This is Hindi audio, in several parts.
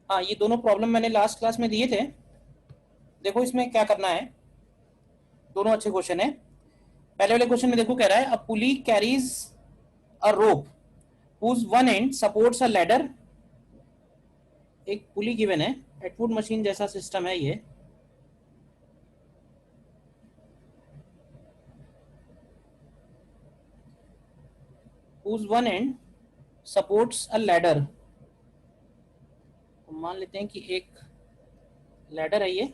हाँ, ये दोनों प्रॉब्लम मैंने लास्ट क्लास में दिए थे। देखो इसमें क्या करना है, दोनों अच्छे क्वेश्चन है। पहले वाले क्वेश्चन में देखो क्या रहा है, a pulley carries a rope whose one end supports a ladder। एक पुली गिवन है, एटवुड मशीन जैसा सिस्टम है ये। whose one end supports a ladder। तो मान लेते हैं कि एक लैडर है ये,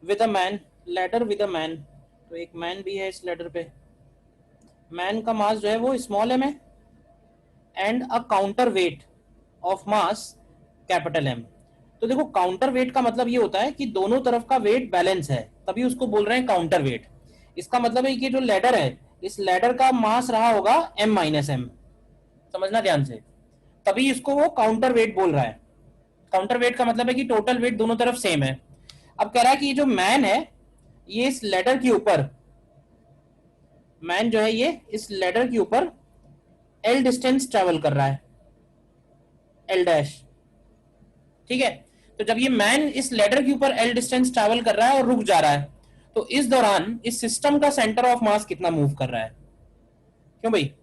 with a man, ladder with a man. तो एक मैन भी है इस लैडर पे। मैन का मास जो है वो स्मॉल एम है, and a counter weight of mass capital M. तो देखो काउंटर वेट का मतलब ये होता है कि दोनों तरफ का वेट बैलेंस है, तभी उसको बोल रहे हैं काउंटर वेट। इसका मतलब है कि जो लैडर है, इस लैडर का मास रहा होगा एम माइनस एम, समझना ध्यान से, तभी इसको वो काउंटर वेट बोल रहा है। काउंटर वेट का मतलब है कि टोटल वेट दोनों तरफ सेम है। अब कह रहा है कि ये जो मैन है, ये इस लैडर के ऊपर, मैन जो है ये इस लैडर के ऊपर एल डिस्टेंस ट्रेवल कर रहा है, एल डैश। ठीक है, तो जब ये मैन इस लैडर के ऊपर एल डिस्टेंस ट्रेवल कर रहा है और रुक जा रहा है, तो इस दौरान इस सिस्टम का सेंटर ऑफ मास कितना मूव कर रहा है। क्यों भाई?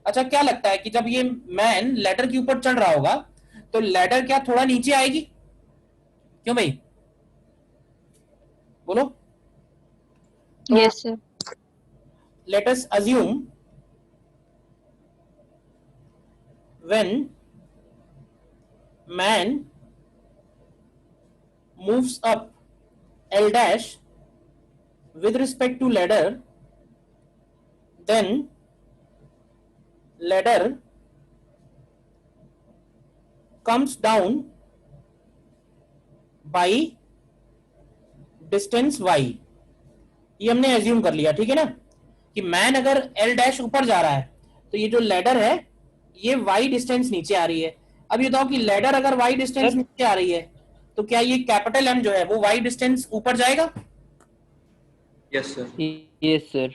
अच्छा, क्या लगता है कि जब ये मैन लैडर के ऊपर चढ़ रहा होगा तो लैडर क्या थोड़ा नीचे आएगी? क्यों भाई, बोलो। तो yes sir. let us assume when man moves up L dash with respect to ladder, then ladder comes down by distance y। ये हमने एज्यूम कर लिया, ठीक है ना, कि मैन अगर एल डैश ऊपर जा रहा है तो ये जो लैडर है ये वाई डिस्टेंस नीचे आ रही है। अब ये बताओ कि लैडर अगर वाई डिस्टेंस सर नीचे आ रही है तो क्या ये कैपिटल एम जो है वो वाई डिस्टेंस ऊपर जाएगा? Yes sir. Yes sir.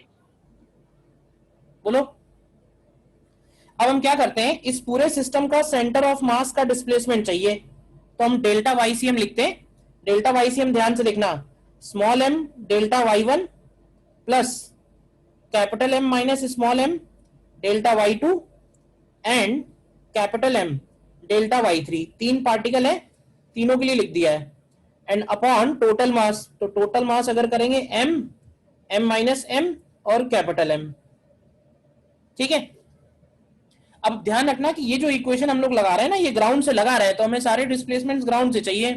बोलो। अब हम क्या करते हैं, इस पूरे सिस्टम का सेंटर ऑफ मास का डिस्प्लेसमेंट चाहिए, तो हम डेल्टा वाई सी एम लिखते हैं। डेल्टा वाई सी एम ध्यान से देखना, small M delta Y one plus capital M minus small M delta Y two and capital M delta Y three. तीन पार्टिकल है, तीनों के लिए लिख दिया है, एंड अपॉन टोटल मास। तो टोटल मास अगर करेंगे एम, एम माइनस एम और कैपिटल एम। ठीक है, अब ध्यान रखना कि ये जो इक्वेशन हम लोग लगा रहे हैं ना, ये ग्राउंड से लगा रहे हैं, तो हमें सारे डिस्प्लेसमेंट ग्राउंड से चाहिए।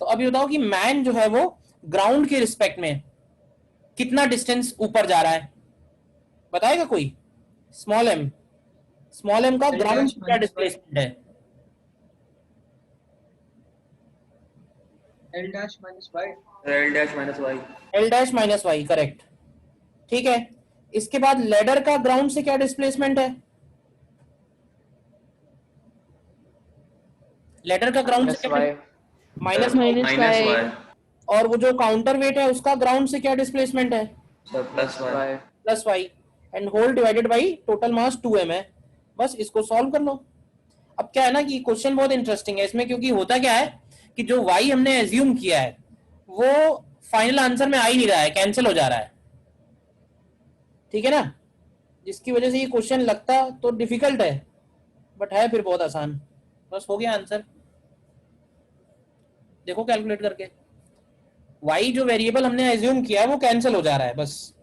तो अब ये बताओ कि मैन जो है वो ग्राउंड के रिस्पेक्ट में कितना डिस्टेंस ऊपर जा रहा है, बताएगा कोई? स्मॉल एम, स्मॉल एम का ग्राउंड क्या डिस्प्लेसमेंट है? L dash minus Y. L dash minus Y. L dash minus Y, correct. ठीक है, इसके बाद लेडर का ग्राउंड से क्या डिस्प्लेसमेंट है? लेडर का ग्राउंड से क्या? Minus minus minus Y. Y. और वो जो काउंटर वेट है उसका ग्राउंड से क्या डिस्प्लेसमेंट है? Sir plus Y. Plus Y, and whole divided by total mass 2m है। बस इसको सॉल्व कर लो। अब क्या है ना कि क्वेश्चन बहुत इंटरेस्टिंग है इसमें, क्योंकि होता क्या है कि जो y हमने एज्यूम किया है वो फाइनल आंसर में आ ही नहीं रहा है, कैंसिल हो जा रहा है। ठीक है ना, जिसकी वजह से ये क्वेश्चन लगता तो डिफिकल्ट है, बट है फिर बहुत आसान। बस हो गया आंसर, देखो कैलकुलेट करके। y जो वेरिएबल हमने एज्यूम किया है वो कैंसिल हो जा रहा है बस।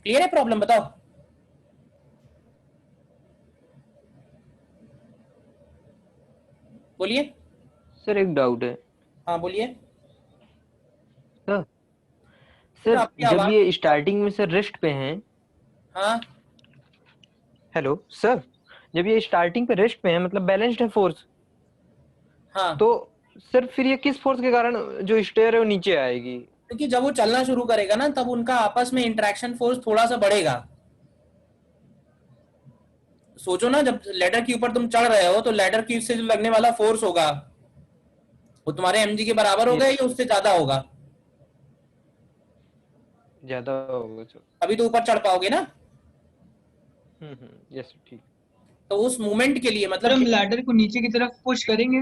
क्लियर है प्रॉब्लम? बताओ। बोलिए। सर एक डाउट है। हाँ बोलिए। सर सर सर आपकी जब आवाज। ये स्टार्टिंग में सर रेस्ट पे हैं। हाँ हेलो सर, जब ये स्टार्टिंग पे रेस्ट पे हैं मतलब बैलेंस्ड है फोर्स, हाँ, तो सर फिर ये किस फोर्स के कारण जो स्टेयर है वो नीचे आएगी? क्योंकि जब वो चलना शुरू करेगा ना तब उनका आपस में इंटरेक्शन फोर्स थोड़ा सा बढ़ेगा। सोचो ना, जब लैडर के ऊपर तुम चढ़ रहे हो तो लैडर की से जो लगने वाला फोर्स होगा वो तुम्हारे mg के बराबर होगा यस या उससे ज्यादा होगा? ज्यादा होगा सर। अभी तो ऊपर चढ़ पाओगे ना। यस ठीक। तो उस मूवमेंट के लिए सर मतलब हम लैडर को नीचे की तरफ पुश करेंगे।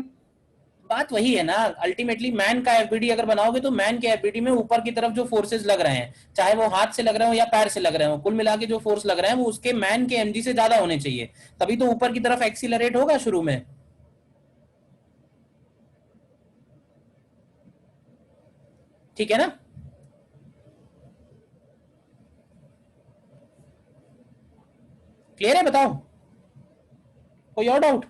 बात वही है ना, अल्टीमेटली मैन का एफबीडी अगर बनाओगे तो मैन के एफबीडी में ऊपर की तरफ जो फोर्सेस लग रहे हैं, चाहे वो हाथ से लग रहे हो या पैर से लग रहे हो, कुल मिला के जो फोर्स लग रहे हैं वो उसके मैन के एमजी से ज्यादा होने चाहिए, तभी तो ऊपर की तरफ एक्सीलरेट होगा शुरू में। ठीक है ना? क्लियर है? बताओ, कोई और डाउट?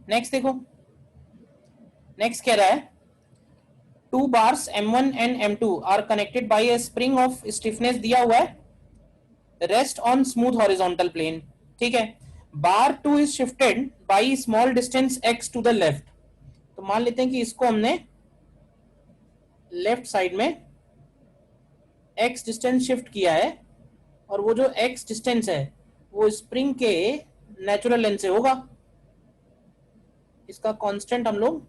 नेक्स्ट देखो, नेक्स्ट कह रहा है two bars M1 and M2 are connected by a spring of stiffness दिया हुआ है, rest on smooth horizontal plane. ठीक है, bar 2 is shifted by small distance x to the left. तो मान लेते हैं कि इसको हमने लेफ्ट साइड में x डिस्टेंस शिफ्ट किया है, और वो जो x डिस्टेंस है वो स्प्रिंग के नेचुरल लेंथ से होगा। इसका कांस्टेंट हम लोग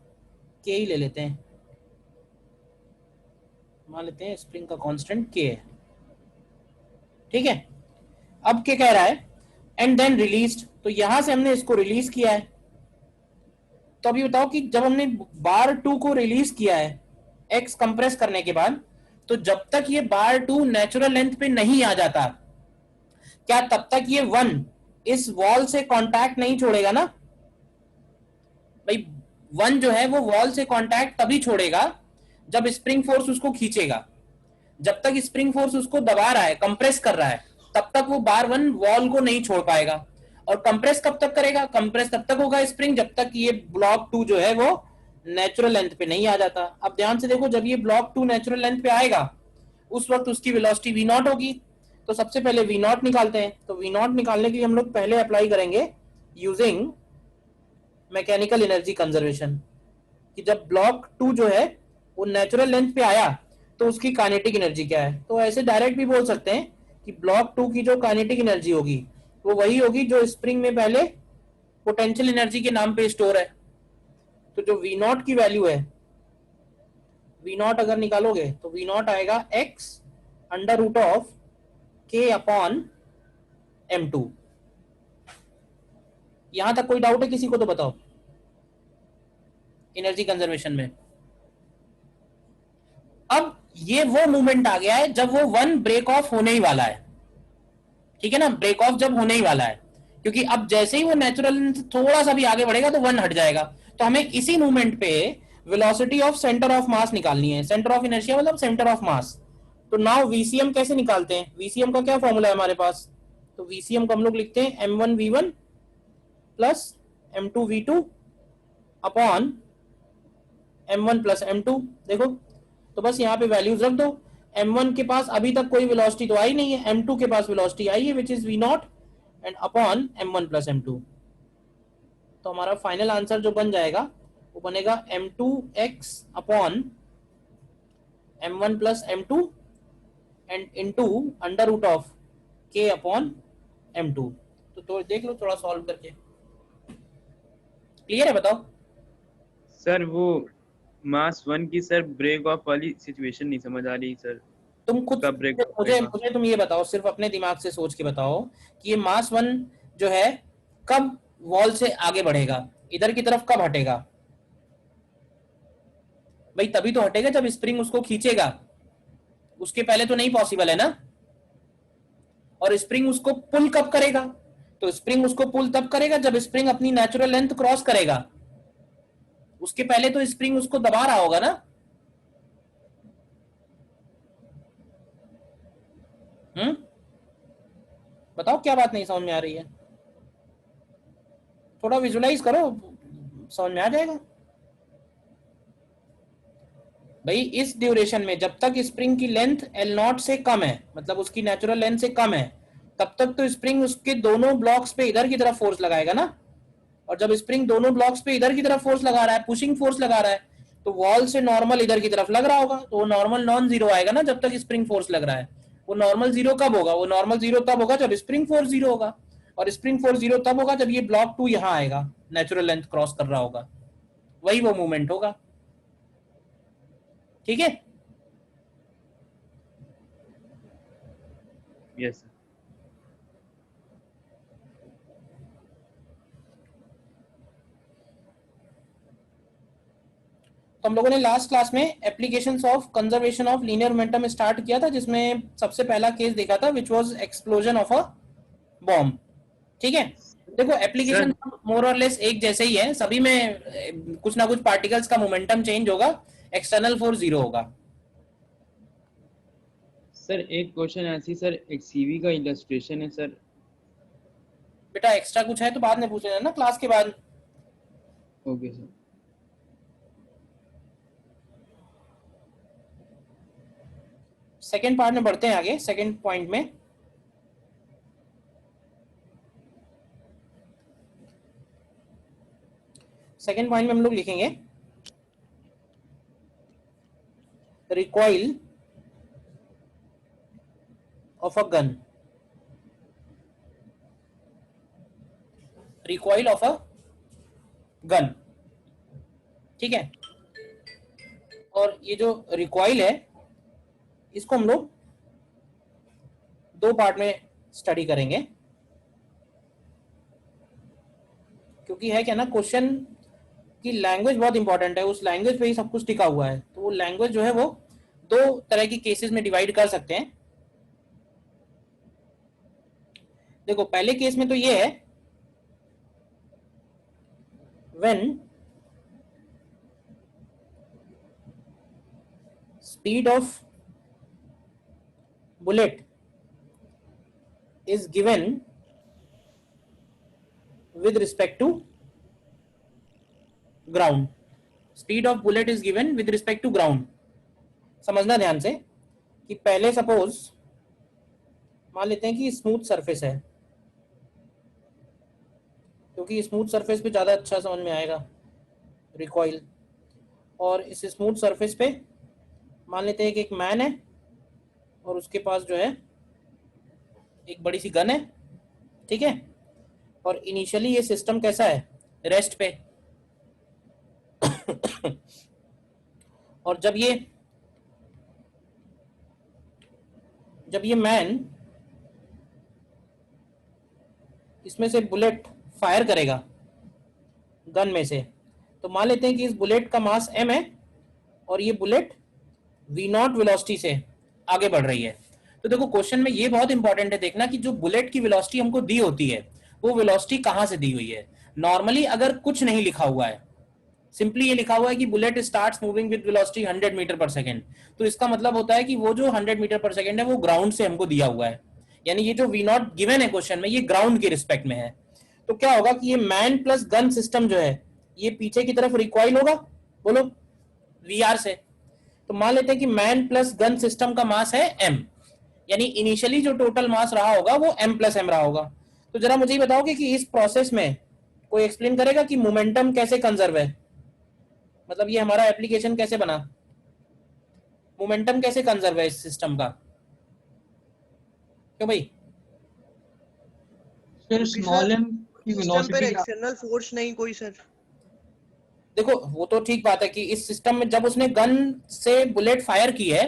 k ही ले लेते हैं, मान लेते हैं स्प्रिंग का कांस्टेंट k है। ठीक है, अब क्या कह रहा है, एंड देन रिलीज्ड, तो यहां से हमने इसको रिलीज किया है। तो अभी बताओ कि जब हमने बार 2 को रिलीज किया है x कंप्रेस करने के बाद, तो जब तक ये बार 2 नेचुरल लेंथ पे नहीं आ जाता, क्या तब तक ये 1 इस वॉल से कांटेक्ट नहीं छोड़ेगा ना? भाई 1 जो है वो वॉल से कांटेक्ट तभी छोड़ेगा जब स्प्रिंग फोर्स उसको खींचेगा। जब तक स्प्रिंग फोर्स उसको दबा रहा है, कंप्रेस कर रहा है, तब तक वो बार 1 वॉल को नहीं छोड़ पाएगा। और कंप्रेस कब तक करेगा? कंप्रेस तब तक होगा स्प्रिंग जब तक ये ब्लॉक 2 जो है वो नेचुरल लेंथ पे नहीं आ जाता। अब ध्यान से देखो, जब ये ब्लॉक 2 नेचुरल लेंथ पे आएगा उस वक्त उसकी वेलोसिटी v नॉट होगी। तो सबसे पहले v नॉट निकालते हैं। तो v नॉट निकालने के लिए हम लोग पहले अप्लाई करेंगे यूजिंग मैकेनिकल एनर्जी कंजर्वेशन, कि जब ब्लॉक 2 जो है वो नेचुरल लेंथ पे आया तो उसकी काइनेटिक एनर्जी क्या है। तो ऐसे डायरेक्ट भी बोल सकते हैं कि ब्लॉक 2 की जो काइनेटिक एनर्जी होगी वो वही होगी जो स्प्रिंग में पहले पोटेंशियल एनर्जी के नाम पे स्टोर है। तो जो v नॉट की वैल्यू है, v नॉट अगर निकालोगे तो v नॉट आएगा x under root of k upon m2। यहां तक कोई डाउट है किसी को? तो बताओ एनर्जी कंजर्वेशन में। अब ये वो मूवमेंट आ गया है जब वो 1 ब्रेक ऑफ होने ही वाला है। ठीक है ना, ब्रेक ऑफ जब होने ही वाला है, क्योंकि अब जैसे ही वो नेचुरल थोड़ा सा भी आगे बढ़ेगा तो 1 हट जाएगा। तो हमें इसी मूवमेंट पे velocity of centre of mass निकालनी है। सेंटर ऑफ इनर्शिया मतलब सेंटर ऑफ मास। तो नाउ वीसीएम कैसे निकालते हैं? वीसीएम का क्या फॉर्मूला है हमारे पास? तो वीसीएम को हम लोग लिखते हैं m1v1 plus m2v2 upon m1 plus m2। देखो, तो बस यहाँ पे वैल्यूज रख दो। m1 के पास अभी तक कोई वेलोसिटी तो आई नहीं है, m2 के पास वेलोसिटी आई है which is v not and upon m1 plus m2। तो हमारा फाइनल आंसर जो बन जाएगा वो बनेगा m2x upon m1 plus m2 and into under root of k upon m2। तो देख लो थोड़ा सॉल्व करके। क्लियर है? बताओ। सर वो मास 1 की सर ब्रेक ऑफ वाली सिचुएशन नहीं समझ आ रही सर। तुम खुद कब ब्रेक ऑफ मुझे होएगा? मुझे तुम ये बताओ, सिर्फ अपने दिमाग से सोच के बताओ कि ये मास 1 जो है कब वॉल से आगे बढ़ेगा, इधर की तरफ कब हटेगा? भाई तभी तो हटेगा जब स्प्रिंग उसको खींचेगा, उसके पहले तो नहीं पॉसिबल है ना। और स्प्रिंग उसको पुल कब करेगा? तो स्प्रिंग उसको पुल तब करेगा जब स्प्रिंग अपनी नेचुरल लेंथ क्रॉस करेगा। उसके पहले तो स्प्रिंग उसको दबा रहा होगा ना। बताओ क्या बात नहीं समझ में आ रही है? थोड़ा विजुलाइज करो, समझ में आ जाएगा। भाई इस ड्यूरेशन में जब तक स्प्रिंग की लेंथ L0 से कम है, मतलब उसकी नेचुरल लेंथ से कम है, तब तक तो स्प्रिंग उसके दोनों ब्लॉक्स पे इधर की तरफ फोर्स लगाएगा ना। और जब स्प्रिंग दोनों ब्लॉक्स पे इधर की तरफ फोर्स लगा रहा है, पुशिंग फोर्स लगा रहा है, तो वॉल से नॉर्मल इधर की तरफ लग रहा होगा, तो वो नॉर्मल नॉन जीरो आएगा ना जब तक स्प्रिंग फोर्स लग रहा है। वो नॉर्मल जीरो कब होगा? वो नॉर्मल जीरो तब होगा जब स्प्रिंग फोर्स जीरो होगा, और स्प्रिंग फोर्स जीरो तब होगा जब ये ब्लॉक 2 यहाँ आएगा, नेचुरल लेंथ क्रॉस कर रहा होगा, वही वो मूवमेंट होगा। ठीक है? Yes sir. तो हम लोगों ने लास्ट क्लास में applications of conservation of linear momentum start किया था, जिसमें सबसे पहला केस देखा था which was explosion of a bomb. ठीक है? देखो एप्लीकेशन मोर और लेस एक जैसे ही है, सभी में कुछ ना कुछ पार्टिकल्स का मोमेंटम चेंज होगा, एक्सटर्नल फोर्स जीरो होगा। सर एक क्वेश्चन ऐसी सर, एक सीवी का इलस्ट्रेशन है सर। बेटा एक्स्ट्रा कुछ है तो बाद में पूछ लेना ना, क्लास के बाद। Okay sir. सेकेंड पार्ट में बढ़ते हैं आगे, सेकेंड पॉइंट में। सेकेंड पॉइंट में हम लोग लिखेंगे recoil of a gun, recoil of a gun. ठीक है? और ये जो रिकॉइल है इसको हम लोग दो पार्ट में स्टडी करेंगे, क्योंकि है क्या ना, क्वेश्चन की लैंग्वेज बहुत इंपॉर्टेंट है, उस लैंग्वेज पे ही सब कुछ टिका हुआ है। तो वो लैंग्वेज जो है वो दो तरह की केसेस में डिवाइड कर सकते हैं। देखो पहले केस में तो ये है when speed of bullet is given with respect to ground, speed of bullet is given with respect to ground। समझना ध्यान से कि पहले सपोज मान लेते हैं कि स्मूथ सरफेस है, क्योंकि स्मूथ सरफेस पे ज्यादा अच्छा समझ में आएगा रिकॉइल। और इस स्मूथ सरफेस पे मान लेते हैं कि एक मैन है और उसके पास जो है एक बड़ी सी गन है। ठीक है? और इनिशियली ये सिस्टम कैसा है? रेस्ट पे। और जब ये मैन इसमें से बुलेट फायर करेगा गन में से, तो मान लेते हैं कि इस बुलेट का मास m है और ये बुलेट v0 वेलोसिटी से आगे बढ़ रही है। तो देखो क्वेश्चन में ये बहुत इंपॉर्टेंट है देखना कि जो बुलेट की वेलोसिटी हमको दी होती है वो वेलोसिटी कहां से दी हुई है। नॉर्मली अगर कुछ नहीं लिखा हुआ है, सिंपली ये लिखा हुआ है कि bullet starts moving with velocity 100 metre पर सेकंड, तो इसका मतलब होता है कि वो जो 100 मीटर पर सेकंड है वो ग्राउंड से हमको दिया हुआ है, यानी ये जो v0 गिवन है क्वेश्चन में ये ग्राउंड के रिस्पेक्ट में है। तो क्या होगा कि ये मैन प्लस गन सिस्टम जो है ये पीछे की तरफ रिकॉइल होगा, बोलो वीआर से। तो मान लेते हैं कि मैन प्लस गन सिस्टम का मास है m, यानी इनिशियली जो टोटल मास रहा होगा वो m प्लस m रहा होगा। तो जरा मुझे ही बताओगे कि इस प्रोसेस में कोई एक्सप्लेन करेगा कि मोमेंटम कैसे कंजर्व है, मतलब ये हमारा एप्लीकेशन कैसे बना, मोमेंटम कैसे कंजर्व है इस सिस्टम का? क्यों भाई? सर स्मॉल m की सिस्टम पर वेलोसिटी एक्सटर्नल फोर्स नहीं कोई सर। देखो वो तो ठीक बात है कि इस सिस्टम में जब उसने गन से बुलेट फायर की है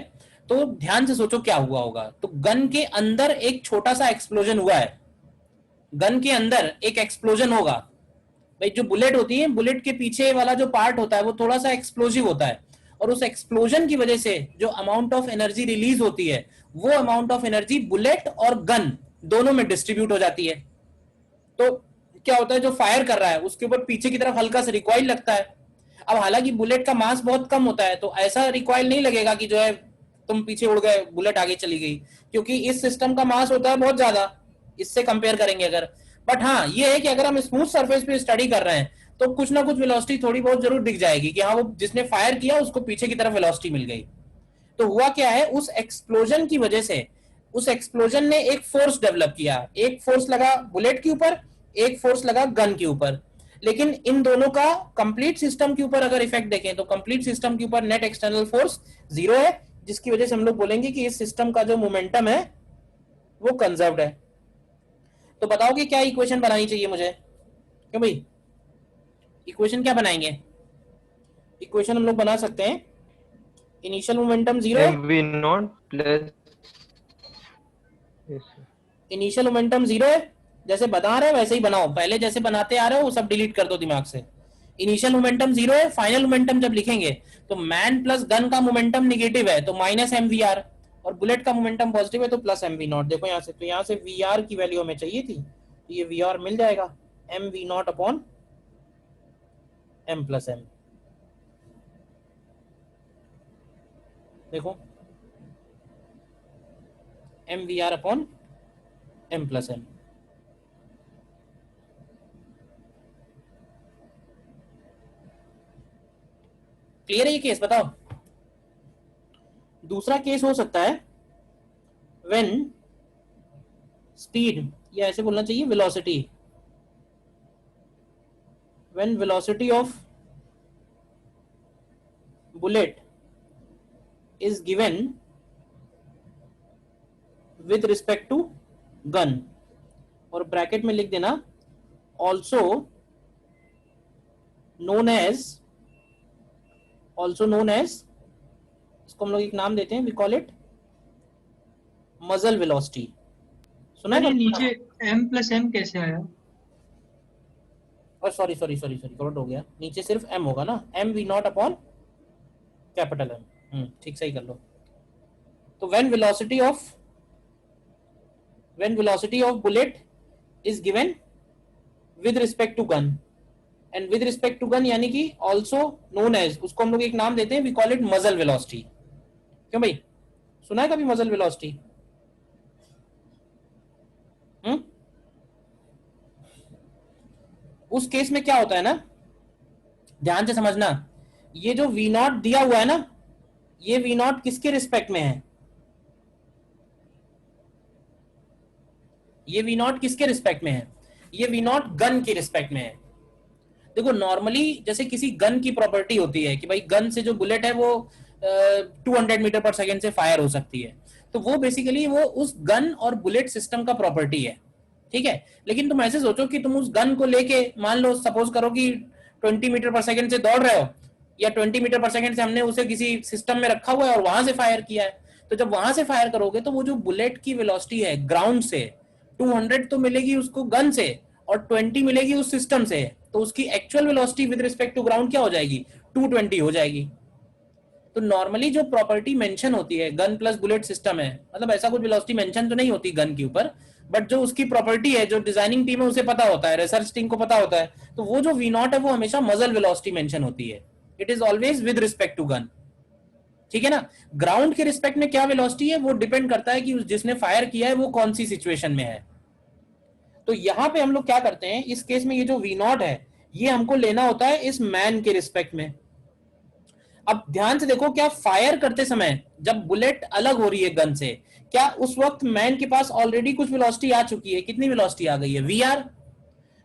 तो ध्यान से सोचो क्या हुआ होगा। तो गन के अंदर एक छोटा सा एक्सप्लोजन हुआ है, गन के अंदर एक एक्सप्लोजन होगा। भाई जो बुलेट होती है, बुलेट के पीछे वाला जो पार्ट होता है वो थोड़ा सा एक्सप्लोजिव होता है, और उस एक्सप्लोजन की वजह से जो अमाउंट ऑफ एनर्जी रिलीज होती है वो अमाउंट ऑफ एनर्जी बुलेट और गन दोनों में डिस्ट्रीब्यूट हो जाती है। तो क्या होता है, जो फायर कर रहा है उसके ऊपर पीछे की तरफ हल्का सा रिकॉइल लगता है। अब हालांकि बुलेट का मास बहुत कम होता है तो ऐसा रिकॉइल नहीं लगेगा कि जो है तुम पीछे उड़ गए बुलेट आगे चली गई, क्योंकि इस सिस्टम का मास होता है बहुत ज्यादा इससे कंपेयर करेंगे अगर। बट हाँ ये है कि अगर हम स्मूथ सरफेस पे स्टडी कर रहे हैं तो कुछ ना कुछ वेलोसिटी थोड़ी बहुत जरूर दिख जाएगी कि हाँ वो जिसने फायर किया उसको पीछे की तरफ वेलोसिटी मिल गई। तो हुआ क्या है, उस एक्सप्लोजन की वजह से उस एक्सप्लोजन ने एक फोर्स डेवलप किया, एक फोर्स लगा बुलेट के ऊपर, एक फोर्स लगा गन के ऊपर। लेकिन इन दोनों का कंप्लीट सिस्टम के ऊपर अगर इफेक्ट देखें तो कंप्लीट सिस्टम के ऊपर नेट एक्सटर्नल फोर्स जीरो है, जिसकी वजह से हम लोग बोलेंगे कि इस सिस्टम का जो मोमेंटम है वो कंजर्व्ड है। तो बताओ कि क्या इक्वेशन बनानी चाहिए मुझे, क्यों भाई इक्वेशन क्या बनाएंगे? इक्वेशन हम लोग बना सकते हैं इनिशियल मोमेंटम 0 है, mv not plus initial momentum 0 है, जैसे बता रहे हो वैसे ही बनाओ, पहले जैसे बनाते आ रहे हो वो सब डिलीट कर दो दिमाग से। इनिशियल मोमेंटम 0 है, फाइनल मोमेंटम जब लिखेंगे तो मैन प्लस गन का मोमेंटम निगेटिव है तो माइनस mvr, और बुलेट का मोमेंटम पॉजिटिव है तो प्लस mv नॉट। देखो यहाँ से, तो यहाँ से vr की वैल्यू हमें चाहिए थी, तो ये vr मिल जाएगा mv not upon m plus m। देखो mvr upon m plus m। Clear है ये केस? बताओ। दूसरा केस हो सकता है व्हेन स्पीड, या ऐसे बोलना चाहिए velocity, when velocity of bullet is given with respect to gun, और ब्रैकेट में लिख देना also known as, also known as, इसको हम लोग एक नाम देते हैं, we call it muzzle velocity. सुना है? नीचे m प्लस m कैसे आया? और सॉरी करेक्ट हो गया, नीचे सिर्फ m होगा ना, m v not upon capital M। ठीक, सही कर लो। तो when velocity of bullet is given with respect to gun, and with respect to gun यानी कि ऑल्सो नोन एज, उसको हम लोग एक नाम देते हैं, we call it muzzle velocity. क्यों भाई, सुना है कभी मजल वेलोसिटी? उस केस में क्या होता है ना, ध्यान से समझना, ये जो वी नॉट दिया हुआ है ना, ये वी नॉट किसके रिस्पेक्ट में है? ये वी नॉट किसके रिस्पेक्ट में है? ये वी नॉट गन के रिस्पेक्ट में है। देखो नॉर्मली जैसे किसी गन की प्रॉपर्टी होती है कि भाई गन से जो बुलेट है वो 200 मीटर पर सेकेंड से फायर हो सकती है, तो वो बेसिकली वो उस गन और बुलेट सिस्टम का प्रॉपर्टी है, ठीक है। लेकिन तुम ऐसे सोचो कि तुम उस गन को लेके, मान लो सपोज करो कि 20 मीटर पर सेकेंड से दौड़ रहे हो, या 20 मीटर पर सेकेंड से हमने उसे किसी सिस्टम में रखा हुआ है और वहां से फायर किया है, तो जब वहां से फायर करोगे तो वो जो बुलेट की वेलोसिटी है ग्राउंड से 200 तो मिलेगी उसको गन से, और 20 मिलेगी उस सिस्टम से, तो उसकी actual velocity with respect to ground क्या हो जाएगी? 220 हो जाएगी। तो नॉर्मली जो प्रॉपर्टी मेंशन होती है, गन प्लस बुलेट सिस्टम है, मतलब ऐसा कुछ वेलोसिटी मेंशन तो नहीं होती गन के ऊपर, बट जो उसकी प्रॉपर्टी है, जो डिजाइनिंग टीम है उसे पता होता है, रिसर्च टीम को पता होता है, तो वो जो वी नॉट है वो हमेशा मजल वेलोसिटी मेंशन होती है, it is always with respect to gun, ठीक है ना। ग्राउंड के रिस्पेक्ट में क्या वेलोसिटी है वो डिपेंड करता है कि जिसने फायर किया है वो कौन सी सिचुएशन में है। तो यहां पे हम लोग क्या करते हैं, इस केस में ये जो वी नॉट है ये हमको लेना होता है इस मैन के रिस्पेक्ट में। अब ध्यान से देखो, क्या फायर करते समय जब बुलेट अलग हो रही है गन से, क्या उस वक्त मैन के पास ऑलरेडी कुछ वेलोसिटी आ चुकी है? कितनी वेलोसिटी आ गई है? V R.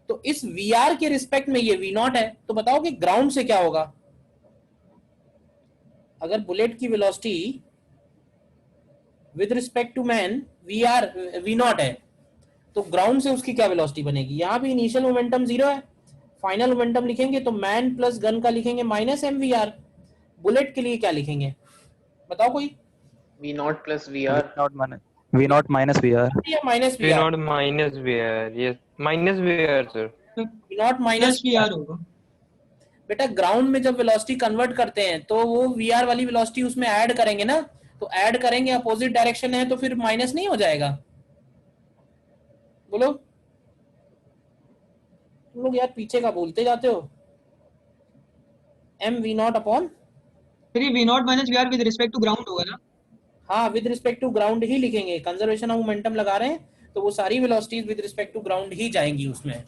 तो इस वी आर के रिस्पेक्ट में ये वी नॉट है, तो बताओ कि ग्राउंड से क्या होगा? अगर बुलेट की velocity with respect to man V naught है, तो ग्राउंड से उसकी क्या वेलोसिटी बनेगी? यहां भी इनिशियल मोमेंटम 0 है, फाइनल मोमेंटम लिखेंगे तो मैन प्लस गन का लिखेंगे माइनस mvr। बुलेट के लिए क्या लिखेंगे बताओ कोई? V naught plus VR. V naught minus VR. या माइनस V not minus VR, yes, minus VR sir. V naught minus VR होगा। बेटा ग्राउंड में जब वेलोसिटी कन्वर्ट करते हैं तो वो वीआर वाली वेलोसिटी उसमें ऐड करेंगे ना, तो ऐड करेंगे, अपोजिट डायरेक्शन है तो फिर माइनस नहीं हो जाएगा? बोलो तुम लोग यार पीछे का बोलते जाते हो। एम वी नॉट अपॉन, फिर ये V naught minus VR with respect to ground होगा ना? हाँ विद रिस्पेक्ट टू ग्राउंड ही लिखेंगे, कंजर्वेशन ऑफ मोमेंटम लगा रहे हैं तो वो सारी velocities with respect to ground ही जाएंगी उसमें।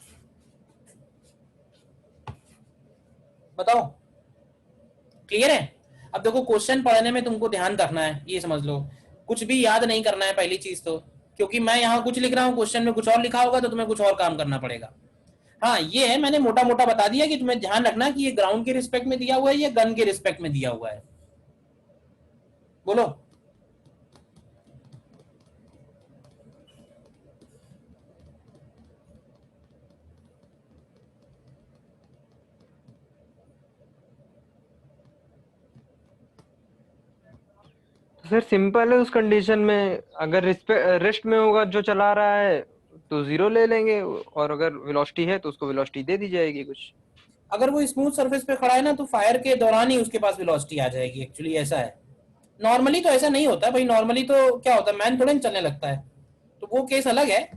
बताओ क्लियर है? अब देखो क्वेश्चन पढ़ने में तुमको ध्यान रखना है, ये समझ लो, कुछ भी याद नहीं करना है पहली चीज तो, क्योंकि मैं यहाँ कुछ लिख रहा हूँ, क्वेश्चन में कुछ और लिखा होगा तो तुम्हें कुछ और काम करना पड़ेगा। हाँ ये है, मैंने मोटा मोटा बता दिया कि तुम्हें ध्यान रखना कि ये ग्राउंड के रिस्पेक्ट में दिया हुआ है या गन के रिस्पेक्ट में दिया हुआ है। बोलो सर सिंपल है, उस कंडीशन में अगर रेस्ट में होगा जो चला रहा है तो 0 ले लेंगे, और अगर वेलोसिटी है तो उसको वेलोसिटी दे दी जाएगी कुछ। अगर वो स्मूथ सरफेस पे खड़ा है ना तो फायर के दौरान ही उसके पास वेलोसिटी आ जाएगी, एक्चुअली ऐसा है। नॉर्मली तो ऐसा नहीं होता भाई, नॉर्मली तो क्या होता है, मैन थोड़ा चलने लगता है, तो वो केस अलग है।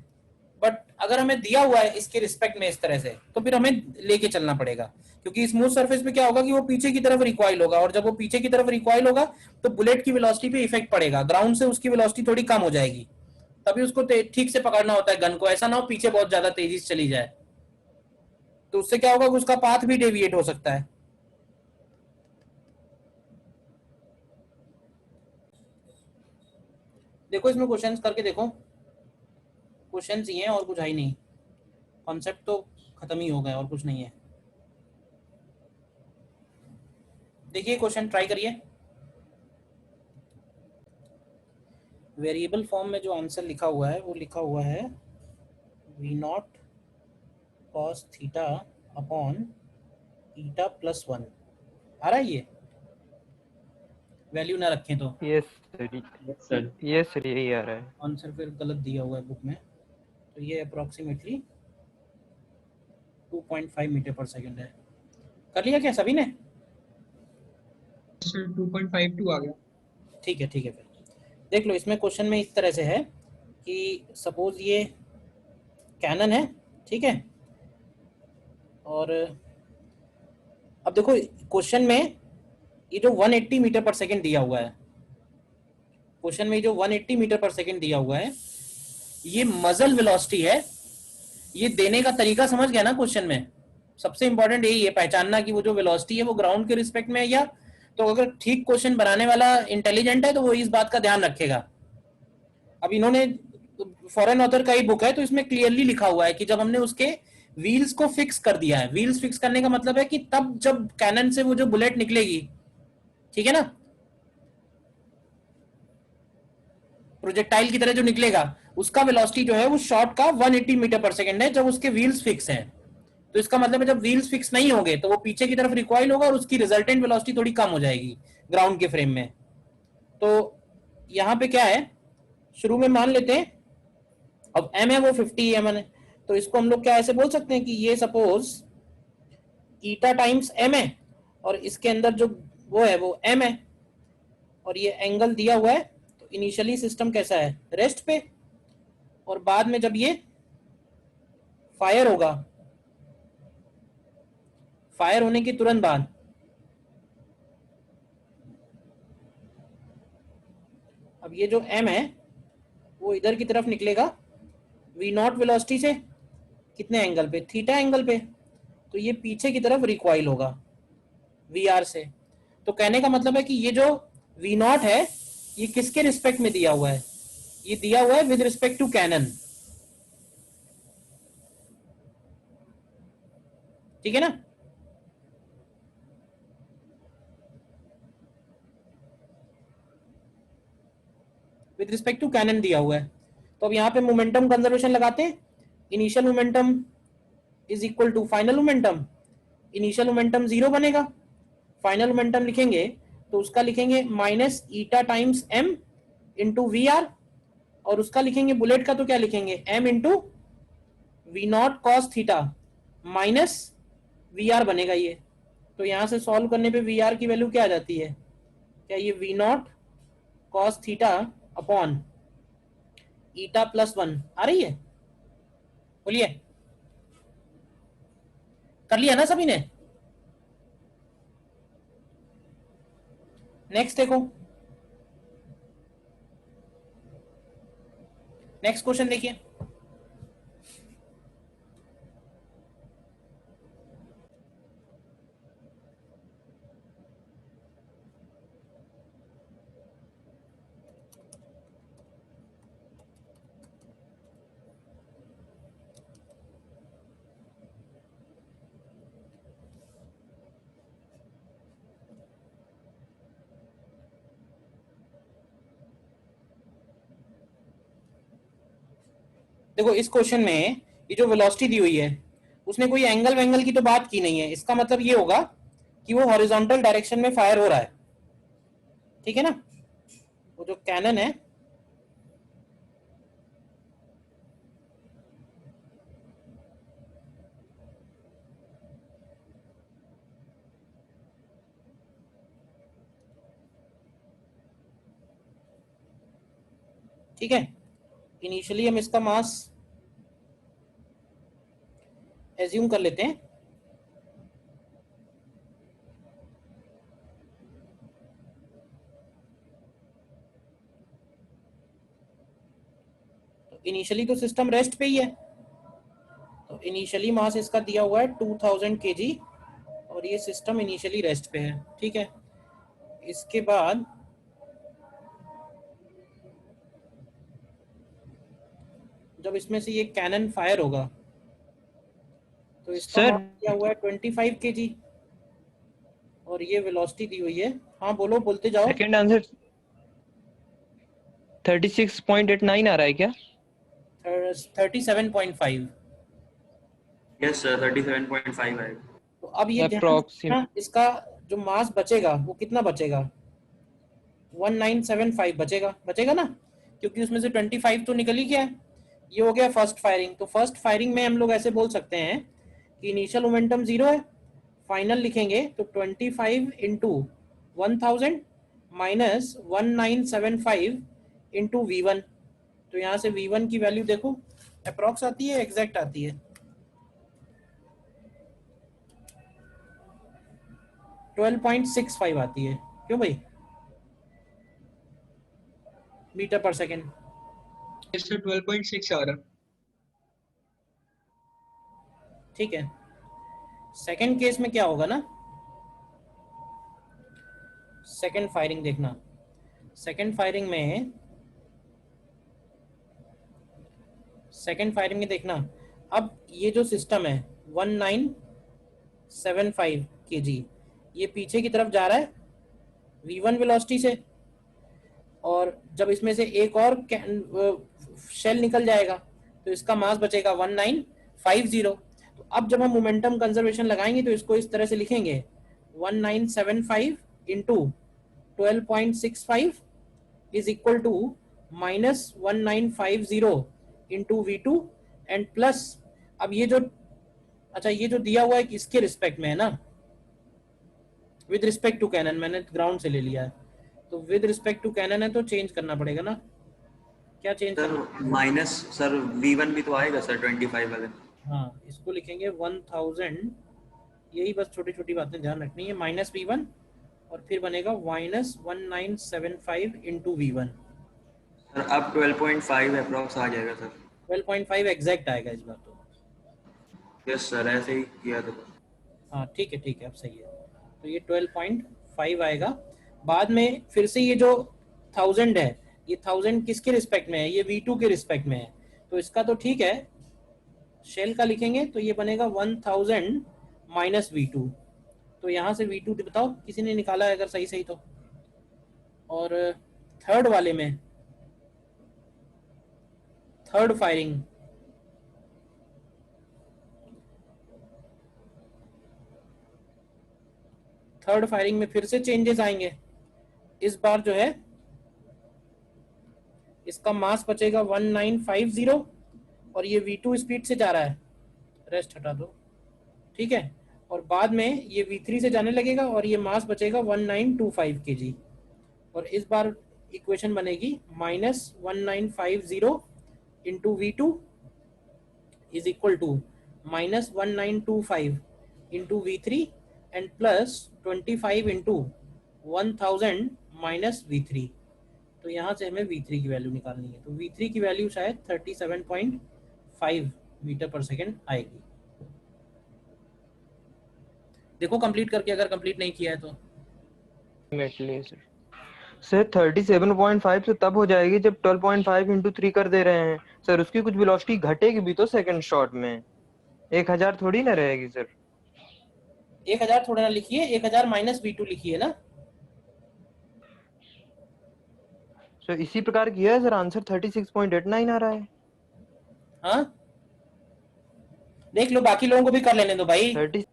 बट अगर हमें दिया हुआ है इसके रिस्पेक्ट में इस तरह से, तो फिर हमें लेके चलना पड़ेगा, क्योंकि स्मूथ सरफेस पे क्या होगा कि वो पीछे की तरफ रिकॉइल होगा, और जब वो पीछे की तरफ रिकॉइल होगा तो बुलेट की वेलोसिटी पे इफेक्ट पड़ेगा, ग्राउंड से उसकी वेलोसिटी थोड़ी कम हो जाएगी, तभी उसको ठीक से पकड़ना होता है गन को, ऐसा ना हो पीछे बहुत ज्यादा तेजी से चली जाए, तो उससे क्या होगा कि उसका पाथ भी डेविएट हो सकता है। देखो इसमें क्वेश्चंस करके देखो, क्वेश्चंस ही हैं और कुछ है ही नहीं, कॉन्सेप्ट तो खत्म ही हो गया और कुछ नहीं है। देखिए क्वेश्चन ट्राई करिए। वेरिएबल फॉर्म में जो आंसर लिखा हुआ है वो लिखा हुआ है v0 cos theta upon theta plus 1, आ रहा है ये, वैल्यू ना रखें तो। यस सर, यस सर, यही आ रहा है। आंसर फिर गलत दिया हुआ है बुक में, तो ये अप्रोक्सीमेटली 2.5 मीटर पर सेकंड है। कर लिया क्या सभी ने? 2.52 आ गया। ठीक है फिर देख लो, इसमें क्वेश्चन में इस तरह से है कि सपोज ये कैनन है, ठीक है, और अब देखो क्वेश्चन में ये जो 180 मीटर पर सेकंड दिया हुआ है, क्वेश्चन में जो 180 मीटर पर सेकंड दिया हुआ है, ये मजल वेलोसिटी है। ये देने का तरीका समझ गया ना क्वेश्चन में, सबसे इंपॉर्टेंट यही है पहचानना कि वो जो वेलोसिटी है वो ग्राउंड के रिस्पेक्ट में है या, तो अगर ठीक क्वेश्चन बनाने वाला इंटेलिजेंट है तो वो इस बात का ध्यान रखेगा। अब इन्होंने फॉरेन ऑथर का ही बुक है, तो इसमें क्लियरली लिखा हुआ है कि जब हमने उसके व्हील्स को फिक्स कर दिया है, व्हील्स फिक्स करने का मतलब है कि तब जब कैनन से वो जो बुलेट निकलेगी, ठीक है ना, प्रोजेक्टाइल की तरह जो निकलेगा, उसका वेलोसिटी जो है वो शॉट का 180 मीटर पर सेकंड है जब उसके व्हील्स फिक्स हैं। तो इसका मतलब है जब व्हील्स फिक्स नहीं होंगे तो वो पीछे की तरफ रिकॉइल होगा और उसकी रिजल्टेंट वेलोसिटी थोड़ी कम हो जाएगी ग्राउंड के फ्रेम में। तो यहाँ पे क्या है, शुरू में मान लेते हैं, अब m है वो 50 m है, तो इसको हम लोग क्या ऐसे बोल सकते हैं कि ये सपोज ईटा टाइम्स m है, और इसके अंदर जो वो है वो m है, और ये एंगल दिया हुआ है, तो इनिशियली सिस्टम कैसा है, रेस्ट पे, और बाद में जब ये फायर होगा, फायर होने के तुरंत बाद अब ये जो m है वो इधर की तरफ निकलेगा v0 वेलोसिटी से, कितने एंगल पे, थीटा एंगल पे, तो ये पीछे की तरफ रिकॉइल होगा vr से। तो कहने का मतलब है कि ये जो v0 है ये किसके रिस्पेक्ट में दिया हुआ है, ये दिया हुआ है विद रिस्पेक्ट टू कैनन, ठीक है ना। विद रिस्पेक्ट टू कैनन दिया हुआ है, तो अब यहाँ पे मोमेंटम कंजर्वेशन लगाते हैं, initial momentum is equal to final momentum, initial momentum 0 बनेगा, फाइनल मोमेंटम लिखेंगे तो उसका लिखेंगे minus eta times m into we R, और उसका लिखेंगे बुलेट का तो क्या लिखेंगे m into v0 cos theta minus we R बनेगा ये। तो यहाँ से सॉल्व करने पे वी आर की वैल्यू क्या आ जाती है, क्या ये v0 cos थीटा अपॉन ईटा प्लस 1 आ रही है, बोलिए, कर लिया ना सभी ने। नेक्स्ट देखो, नेक्स्ट क्वेश्चन देखिए, देखो इस क्वेश्चन में ये जो वेलोसिटी दी हुई है उसने कोई एंगल वेंगल की तो बात की नहीं है, इसका मतलब ये होगा कि वो हॉरिजॉन्टल डायरेक्शन में फायर हो रहा है, ठीक है ना, वो जो कैनन है ठीक है, इनिशियली हम इसका मास एज्यूम कर लेते हैं। तो इनिशियली तो सिस्टम रेस्ट पे ही है, तो इनिशियली मास इसका दिया हुआ है 2000 kg और ये सिस्टम इनिशियली रेस्ट पे है, ठीक है। इसके बाद जब इसमें से ये कैनन फायर होगा तो इसका सर मास दिया हुआ है 25 kg और ये वेलोसिटी दी हुई है। हाँ बोलो, बोलते जाओ। सेकंड आंसर 36.89 आ रहा है क्या? 37.5। यस सर 37.5 है। तो अब ये ध्यान Approximate. रखना, इसका जो मास बचेगा वो कितना बचेगा, 1975 बचेगा, बचेगा ना, क्योंकि उसमें से 25 तो निकल ही गया है। ये हो गया फर्स्ट फायरिंग। तो फर्स्ट फायरिंग में हम लोग ऐसे बोल सकते हैं कि इनिशियल मोमेंटम 0 है, फाइनल लिखेंगे तो 25 इंटू 1000 माइनस 1975 इंटू V1। तो यहाँ से V1 की वैल्यू देखो, अप्रॉक्स आती है, एग्जैक्ट आती है, 12.65 आती है। क्यों भाई, मीटर पर सेकेंड। इससे 12.6 आ रहा। ठीक है, सेकंड केस में क्या होगा ना, सेकंड फायरिंग देखना, सेकंड फायरिंग में देखना, अब ये जो सिस्टम है 1975 kg ये पीछे की तरफ जा रहा है V1 वेलोसिटी से, और जब इसमें से एक और शेल निकल जाएगा तो इसका मास बचेगा 1950। तो अब जब हम मोमेंटम कंजर्वेशन लगाएंगे तो इसको इस तरह से लिखेंगे 1975 into 12.65 is equal to minus 1950 into V2 and plus, अब ये जो, अच्छा ये जो दिया हुआ है किसके रिस्पेक्ट में है ना, विद रिस्पेक्ट टू कैनन, मैंने ग्राउंड से ले लिया है, तो विद रिस्पेक्ट टू कैनन है तो चेंज करना पड़ेगा ना, क्या चेंज सर करना, माइनस सर V1 भी तो आएगा सर 25 वाले। हाँ इसको लिखेंगे 1000, यही बस छोटी छोटी बातें ध्यान रखनी है, माइनस V1 और फिर बनेगा माइनस 1975 इंटू V1। सर अब 12.5 अप्रॉक्स आ जाएगा सर। 12.5 एग्जैक्ट आएगा इस बार तो। यस सर ऐसे ही किया था। हाँ ठीक है, अब सही है, तो ये 12.5 आएगा। बाद में फिर से ये जो 1000 है, ये 1000 किसके रिस्पेक्ट में है, ये V2 के रिस्पेक्ट में है, तो इसका तो ठीक है, शेल का लिखेंगे तो ये बनेगा 1000 माइनस V2। तो यहाँ से V2 बताओ किसी ने निकाला है अगर सही सही तो। और थर्ड वाले में थर्ड फायरिंग, थर्ड फायरिंग में फिर से चेंजेस आएंगे। इस बार जो है इसका मास बचेगा 1950 और ये V2 स्पीड से जा रहा है, रेस्ट हटा दो, ठीक है, और बाद में ये V3 से जाने लगेगा और ये मास बचेगा 1925 kg, और इस बार इक्वेशन बनेगी minus 1950 into V2 is equal to minus 1925 into V3 and plus 25 into 1000 minus V3। तो यहाँ से हमें V3 की वैल्यू निकालनी है, तो V3 की वैल्यू शायद 37.5 मीटर पर सेकेंड आएगी। देखो कंप्लीट करके, अगर कंप्लीट नहीं किया है तो। सर 37.5 से तब हो जाएगी जब 12.5 इंटू 3 कर दे रहे हैं सर, उसकी कुछ वेलोसिटी घटेगी भी तो सेकंड शॉट में, 1000 थोड़ी ना रहेगी सर। 1000 थोड़ा ना लिखिए, 1000 माइनस V2 लिखिए ना। सर इसी प्रकार किया है सर, आंसर 36.89 आ रहा है। हाँ देख लो, बाकी लोगों को भी कर लेने दो भाई, 30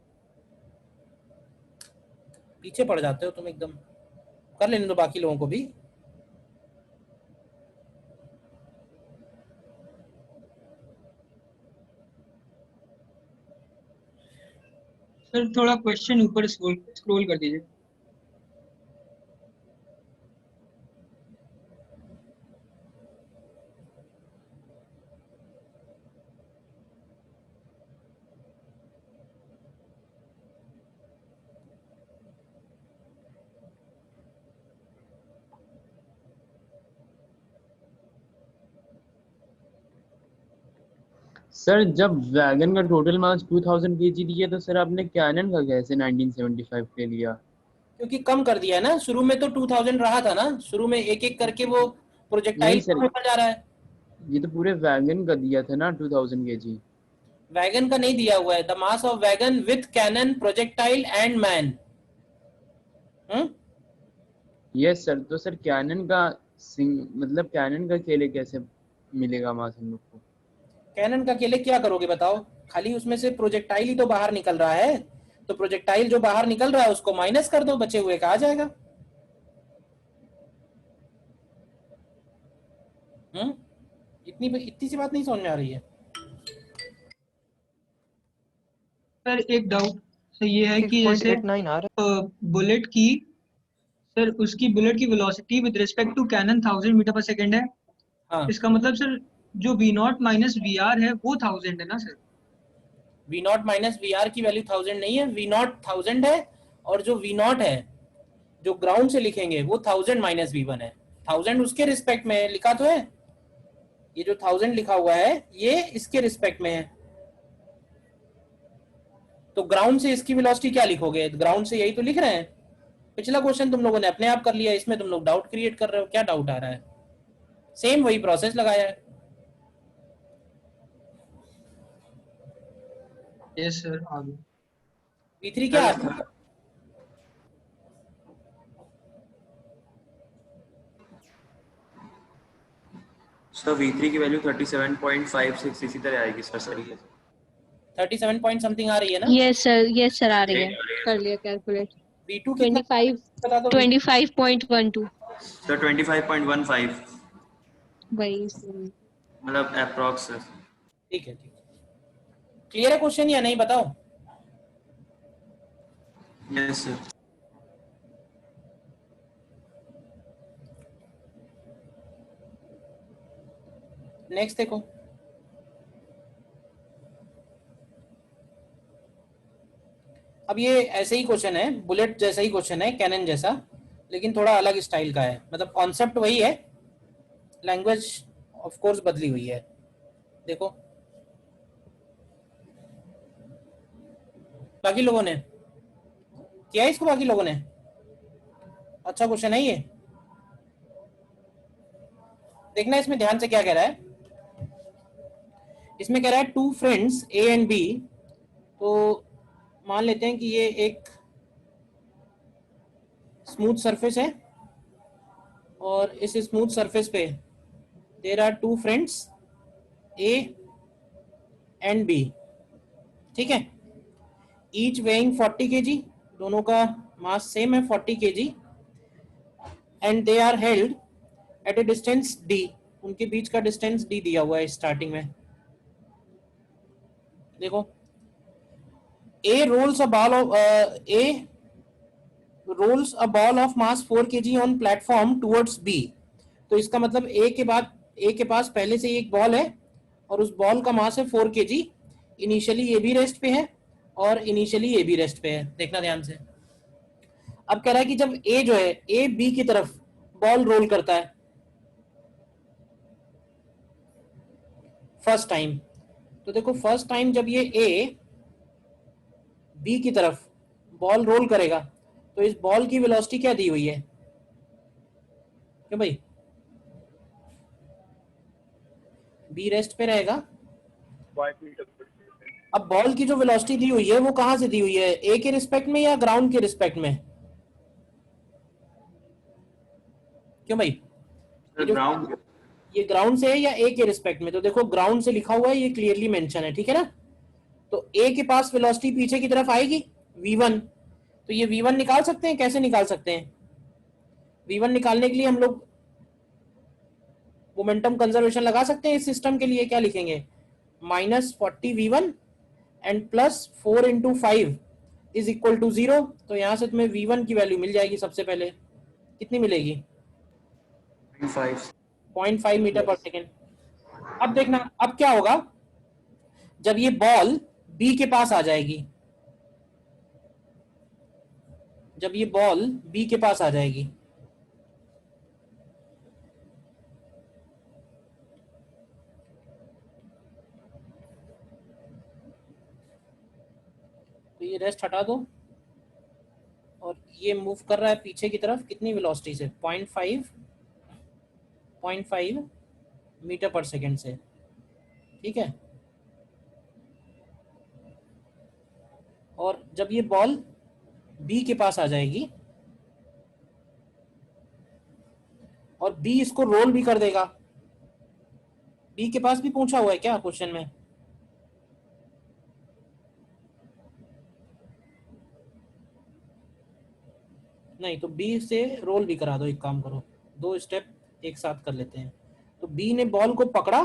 पीछे पड़ जाते हो तुम एकदम, कर लेने दो बाकी लोगों को भी। सर थोड़ा क्वेश्चन ऊपर स्क्रॉल कर दीजिए। सर जब वैगन का टोटल मास 2000 केजी दिया तो सर आपने कैनन का कैसे 1975 ले लिया? क्योंकि कम कर दिया है ना, शुरू में तो 2000 रहा था ना, शुरू में एक एक करके वो प्रोजेक्टाइल नहीं सर, होता जा रहा है। ये तो पूरे वैगन का दिया था ना 2000 केजी। वैगन का नहीं दिया हुआ है, the mass of wagon with cannon projectile and man. Yes sir, तो सर कैनन का मतलब कैनन का अकेले कैसे मिलेगा मास हम लोग को? कैनन का अकेले क्या करोगे बताओ, खाली उसमें से प्रोजेक्टाइल ही तो बाहर निकल रहा है, तो प्रोजेक्टाइल जो बाहर निकल रहा है उसको माइनस कर दो, बचे हुए का आ जाएगा। इतनी सी बात नहीं समझ में आ रही है? सर एक डाउट सर ये है कि जैसे 6.89 आ रहा बुलेट की सर उसकी बुलेट की velocity with respect to cannon 1000 metre पर सेकेंड है। हाँ, इसका मतलब सर जो V0 माइनस VR है वो 1000 है ना सर? V0 माइनस VR की वैल्यू 1000 नहीं है, V0 1000 है, और जो V0 है जो ग्राउंड से लिखेंगे वो 1000 माइनस V1 है। 1000 उसके रिस्पेक्ट में लिखा तो है, ये जो 1000 लिखा हुआ है ये इसके रिस्पेक्ट में है, तो ग्राउंड से इसकी वेलोसिटी क्या लिखोगे, ग्राउंड से यही तो लिख रहे हैं। पिछला क्वेश्चन तुम लोगों ने अपने आप कर लिया, इसमें तुम लोग डाउट क्रिएट कर रहे हो, क्या डाउट आ रहा है? सेम वही प्रोसेस लगाया है। यस सर आगे। V3 क्या आता है? सर V3 की वैल्यू 37.56 इसी तरह आएगी सर, सही है। 37 पॉइंट समथिंग आ रही है ना? यस सर आ रही है, कर लिया कैलकुलेट। V2 कितना 25 बता दो। 25.12 सर 25.15 वही। मतलब अप्रॉक्स सर। ठीक है, ठीक है, क्लियर है क्वेश्चन या नहीं बताओ? Yes sir. नेक्स्ट देखो, अब ये ऐसे ही क्वेश्चन है, बुलेट जैसा ही क्वेश्चन है, कैनन जैसा, लेकिन थोड़ा अलग स्टाइल का है, मतलब कॉन्सेप्ट वही है, लैंग्वेज ऑफ कोर्स बदली हुई है। देखो बाकी लोगों ने किया है इसको, बाकी लोगों ने, अच्छा क्वेश्चन है ये, देखना इसमें ध्यान से क्या कह रहा है। इसमें कह रहा है two friends A and B, तो मान लेते हैं कि ये एक स्मूथ सरफेस है, और इस स्मूथ सरफेस पे there are two friends A and B, ठीक है, ईच वेइंग 40 kg, दोनों का मास सेम है 40 kg, and they are held at a distance D, उनके बीच का डिस्टेंस D दिया हुआ है स्टार्टिंग में। देखो A rolls a ball of mass 4 kg on platform towards B, तो इसका मतलब A के पास पहले से एक बॉल है, और उस बॉल का मास है 4 kg, इनिशियली A भी रेस्ट पे है और इनिशियली A भी रेस्ट पे है। देखना ध्यान से, अब कह रहा है कि जब A जो है A B की तरफ बॉल रोल करता है फर्स्ट टाइम, तो देखो फर्स्ट टाइम जब ये A B की तरफ बॉल रोल करेगा तो इस बॉल की वेलोसिटी क्या दी हुई है, क्यों भाई? B रेस्ट पे रहेगा, अब बॉल की जो वेलोसिटी दी हुई है वो कहां से दी हुई है, A के रिस्पेक्ट में या ग्राउंड के रिस्पेक्ट में, क्यों भाई? ग्राउंड, ये ग्राउंड से है या A के रिस्पेक्ट में, तो देखो ग्राउंड से लिखा हुआ है, ये क्लियरली मेंशन है, ठीक है ना, तो A के पास वेलोसिटी पीछे की तरफ आएगी V1, तो ये V1 निकाल सकते हैं, कैसे निकाल सकते हैं? V1 निकालने के लिए हम लोग मोमेंटम कंजर्वेशन लगा सकते हैं इस सिस्टम के लिए, क्या लिखेंगे, -40 V1 and +4 × 5 is equal to 0, तो यहाँ से तुम्हें v1 की वैल्यू मिल जाएगी सबसे पहले। कितनी मिलेगी? 0.5। 0.5 मीटर पर सेकेंड। अब देखना अब क्या होगा जब ये बॉल बी के पास आ जाएगी। जब ये बॉल बी के पास आ जाएगी, तो ये रेस्ट हटा दो और ये मूव कर रहा है पीछे की तरफ कितनी वेलोसिटी से? 0.5 मीटर पर सेकेंड से। ठीक है, और जब ये बॉल बी के पास आ जाएगी और बी इसको रोल भी कर देगा। बी के पास भी पूछा हुआ है क्या क्वेश्चन में? नहीं, तो बी से रोल भी करा दो। एक काम करो, 2 स्टेप एक साथ कर लेते हैं। तो बी ने बॉल को पकड़ा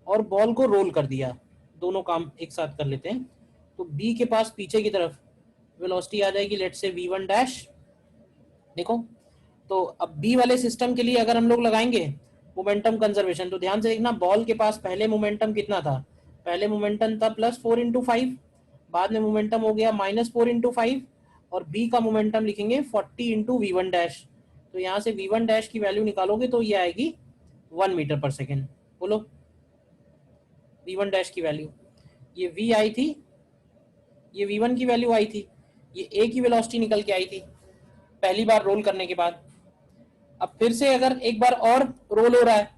और बॉल को रोल कर दिया, दोनों काम एक साथ कर लेते हैं। तो बी के पास पीछे की तरफ वेलोसिटी आ जाएगी, लेट से v1 डैश। देखो, तो अब बी वाले सिस्टम के लिए अगर हम लोग लगाएंगे मोमेंटम कंजर्वेशन, तो ध्यान से देखना, बॉल के पास पहले मोमेंटम कितना था? पहले मोमेंटम था +4 × 5, बाद में मोमेंटम हो गया -4 × 5, और बी का मोमेंटम लिखेंगे 40 × v1 डैश। तो यहाँ से v1 डैश की वैल्यू निकालोगे तो ये आएगी 1 मीटर पर सेकेंड। बोलो v1 डैश की वैल्यू, ये v आई थी, ये v1 की वैल्यू आई थी, ये a की वेलोसिटी निकल के आई थी पहली बार रोल करने के बाद। अब फिर से अगर एक बार और रोल हो रहा है,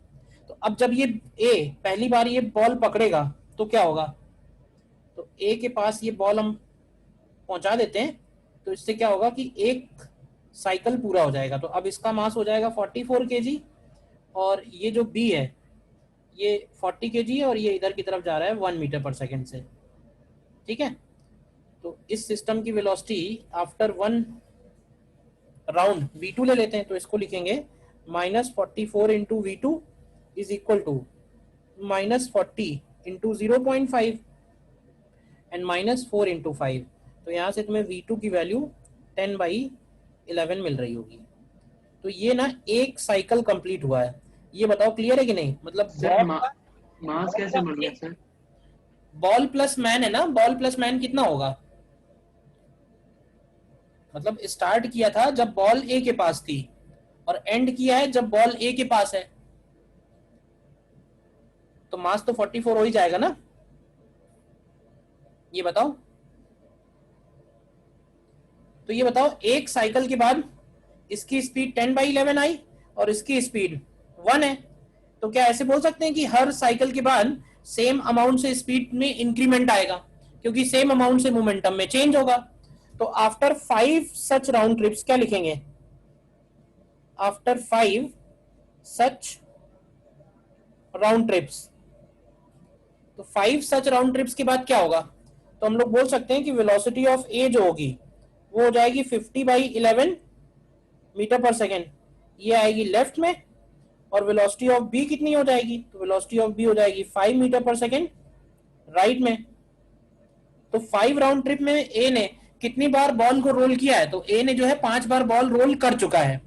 तो अब जब ये a पहली बार ये बॉल पकड़ेगा तो क्या होगा? तो a के पास ये बॉल हम पहुंचा देते हैं, तो इससे क्या होगा कि एक साइकिल पूरा हो जाएगा। तो अब इसका मास हो जाएगा 44 kg, और ये जो b है ये 40 kg है, और ये इधर की तरफ जा रहा है 1 मीटर पर सेकेंड से। ठीक है, तो इस सिस्टम की वेलोसिटी आफ्टर 1 राउंड v2 ले लेते हैं, तो इसको लिखेंगे -44 × v2 is equal to -40 × 0.5 and -4 × 5। तो यहाँ से तुम्हें v2 की वैल्यू 10/11 मिल रही होगी। तो ये ना एक साइकिल कंप्लीट हुआ है। ये बताओ क्लियर है कि नहीं? मतलब सर मास कैसे मिल गया सर? बॉल प्लस मैन है ना, बॉल प्लस मैन कितना होगा? मतलब स्टार्ट किया था जब बॉल ए के पास थी और एंड किया है जब बॉल ए के पास है, तो मास तो 44 हो ही जाएगा ना। ये बताओ, तो ये बताओ एक साइकिल के बाद इसकी स्पीड 10/11 आई और इसकी स्पीड 1 है, तो क्या ऐसे बोल सकते हैं कि हर साइकिल के बाद सेम अमाउंट से स्पीड में इंक्रीमेंट आएगा, क्योंकि सेम अमाउंट से मोमेंटम में चेंज होगा। तो आफ्टर 5 सच राउंड ट्रिप्स क्या लिखेंगे? आफ्टर 5 सच राउंड ट्रिप्स, तो 5 सच राउंड ट्रिप्स के बाद क्या होगा? तो हम लोग बोल सकते हैं कि वेलोसिटी ऑफ ए जो होगी वो हो जाएगी 50/11 मीटर पर सेकेंड, ये आएगी लेफ्ट में, और वेलोसिटी ऑफ बी कितनी हो जाएगी? तो वेलोसिटी ऑफ बी हो जाएगी 5 मीटर पर सेकेंड राइट में। तो 5 राउंड ट्रिप में ए ने कितनी बार बॉल को रोल किया है? तो ए ने जो है 5 बार बॉल रोल कर चुका है।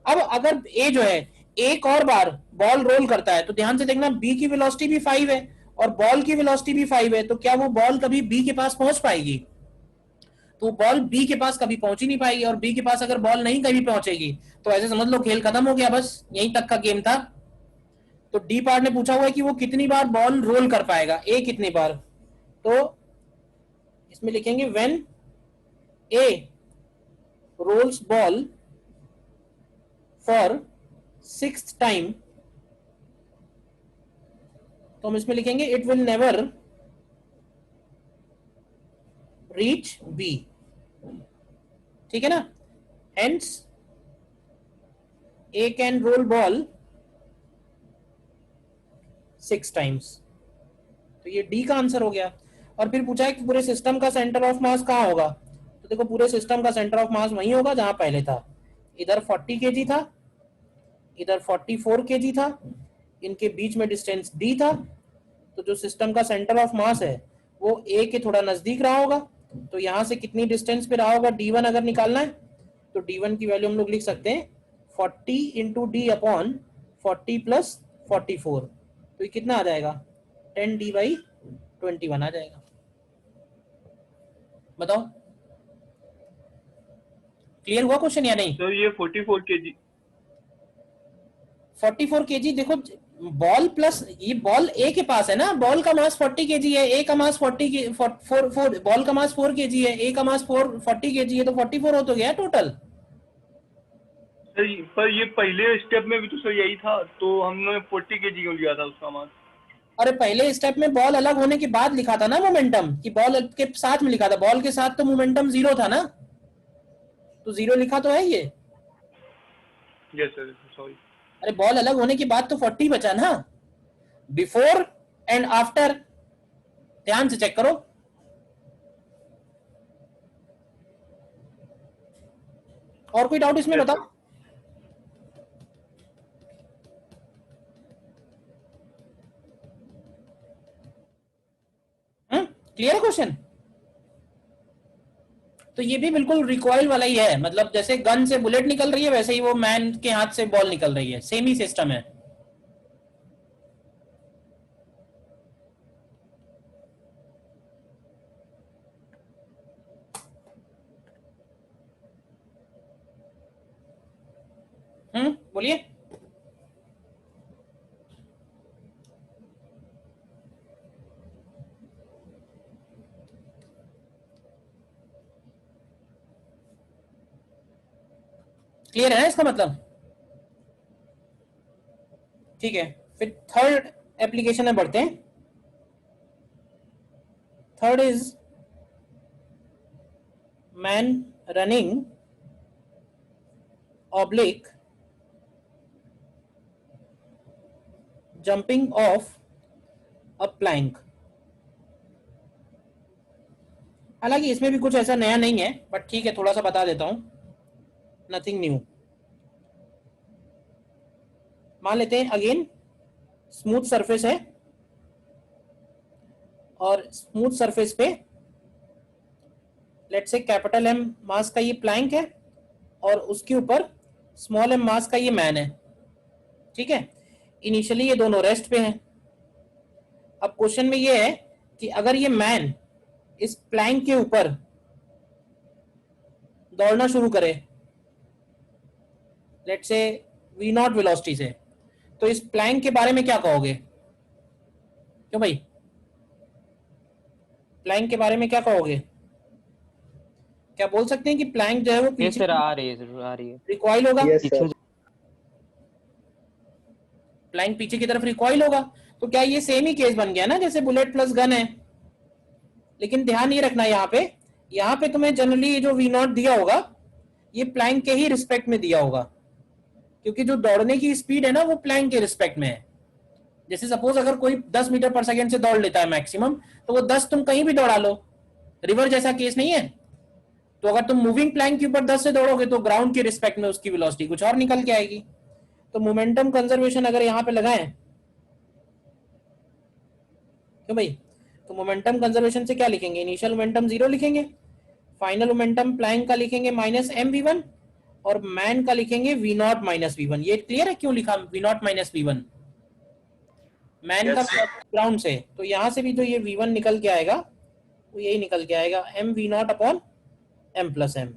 अब अगर ए जो है एक और बार बॉल रोल करता है, तो ध्यान से देखना, बी की वेलोसिटी भी 5 है और बॉल की वेलोसिटी भी 5 है, तो क्या वो बॉल कभी बी के पास पहुंच पाएगी? तो बॉल बी के पास कभी पहुंच ही नहीं पाएगी, और बी के पास अगर बॉल नहीं कभी पहुंचेगी तो ऐसे समझ लो खेल खत्म हो गया, बस यहीं तक का गेम था। तो डी पार्ट ने पूछा हुआ है कि वो कितनी बार बॉल रोल कर पाएगा, ए कितनी बार? तो इसमें लिखेंगे when A rolls ball for 6th time, तो हम इसमें लिखेंगे it will never reach B. ठीक है ना? Hence A can roll ball 6 times. तो ये डी का आंसर हो गया। और फिर पूछा है कि पूरे सिस्टम का सेंटर ऑफ मास कहाँ होगा? तो देखो, पूरे सिस्टम का सेंटर ऑफ मास वहीं होगा जहां पहले था। इधर 40 kg था, इधर 44 kg था, इनके बीच में डिस्टेंस d था। तो जो सिस्टम का सेंटर ऑफ मास है वो ए के थोड़ा नजदीक रहा होगा, तो यहाँ से कितनी डिस्टेंस पे रहा होगा D1 अगर निकालना है तो D1 की वैल्यू हम लोग लिख सकते हैं 40 इंटू डी अपॉन 40 प्लस 44, तो ये कितना आ जाएगा 10D/21 आ जाएगा। बताओ क्लियर हुआ क्वेश्चन या नहीं? सर ये 44 kg 44 kg। देखो बॉल प्लस ये बॉल ए के पास है ना, बॉल का मास 40 kg है, ए का मास 4 बॉल का मास 4 kg है, ए का मास 40 kg है, तो 44 हो तो गया टोटल। सर पर ये पहले स्टेप में भी तो सर यही था, तो हमने 40 kg क्यों लिया था उसका मास? अरे पहले स्टेप में बॉल अलग होने के बाद लिखा था ना मोमेंटम, कि बॉल के साथ में लिखा था, बॉल के साथ तो मोमेंटम 0 था ना, तो 0 लिखा तो है ये। Yes sir sorry. अरे बॉल अलग होने के बाद तो 40 बचा ना, बिफोर एंड आफ्टर, ध्यान से चेक करो। और कोई डाउट इसमें बताओ? क्लियर है क्वेश्चन? तो ये भी बिल्कुल रिकॉइल वाला ही है, मतलब जैसे गन से बुलेट निकल रही है वैसे ही वो मैन के हाथ से बॉल निकल रही है, सेम ही सिस्टम है। बोलिए। क्लियर है ना इसका मतलब? ठीक है, फिर थर्ड एप्लीकेशन में बढ़ते हैं। Third is man running oblique jumping off a plank. हालांकि इसमें भी कुछ ऐसा नया नहीं है, बट ठीक है थोड़ा सा बता देता हूं, नथिंग न्यू। मान लेते हैं अगेन स्मूथ सरफेस है, और स्मूथ सरफेस पे लेट्स से कैपिटल एम मास का ये प्लैंक है, और उसके ऊपर स्मॉल एम मास का ये मैन है। ठीक है, इनिशियली ये दोनों रेस्ट पे हैं। अब क्वेश्चन में ये है कि अगर ये मैन इस प्लैंक के ऊपर दौड़ना शुरू करे, लेट्स से v0 वेलोसिटी से, तो इस प्लैंक के बारे में क्या कहोगे? क्यों भाई, प्लैंक के बारे में क्या कहोगे? क्या बोल सकते हैं कि प्लैंक जो है वो पीछे आ रही है रिकॉइल होगा? पीछे प्लैंक पीछे की तरफ रिकॉइल होगा। तो क्या ये सेम ही केस बन गया ना जैसे बुलेट प्लस गन है? लेकिन ध्यान ये रखना यहाँ पे तुम्हें जनरली जो v0 दिया होगा ये प्लैंक के ही रिस्पेक्ट में दिया होगा, क्योंकि जो दौड़ने की स्पीड है ना वो प्लैंक के रिस्पेक्ट में है। जैसे सपोज अगर कोई 10 मीटर पर सेकेंड से दौड़ लेता है मैक्सिमम, तो वो 10 तुम कहीं भी दौड़ा लो, रिवर जैसा केस नहीं है। तो अगर तुम मूविंग प्लैंक के ऊपर 10 से दौड़ोगे तो ग्राउंड के रिस्पेक्ट में उसकी वेलोसिटी कुछ और निकल के आएगी। तो मोमेंटम कंजर्वेशन अगर यहाँ पे लगाएं, क्यों भाई, तो मोमेंटम कंजर्वेशन से क्या लिखेंगे? इनिशियल मोमेंटम 0 लिखेंगे, फाइनल मोमेंटम प्लैंक का लिखेंगे -mv1, और मैन का लिखेंगे v0 -v1। ये क्लियर है क्यों लिखा v0 -v1? मैन का ग्राउंड से, तो यहां से भी जो ये v1 निकल के आएगा वो यही निकल के आएगा mv0 अपॉन m+m।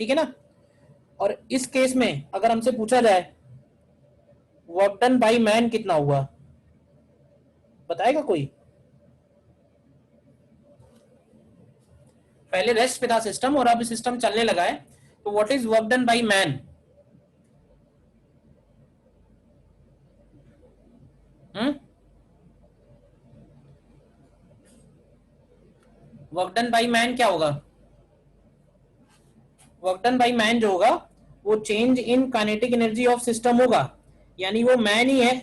ठीक है ना? और इस केस में अगर हमसे पूछा जाए वर्क डन बाय मैन कितना हुआ, बताएगा कोई? पहले रेस्ट पे था सिस्टम और अब सिस्टम चलने लगा है, तो what is work done by man? Work done by man क्या होगा? वर्क डन बाय मैन जो होगा वो change in kinetic energy of system होगा, यानी वो मैन ही है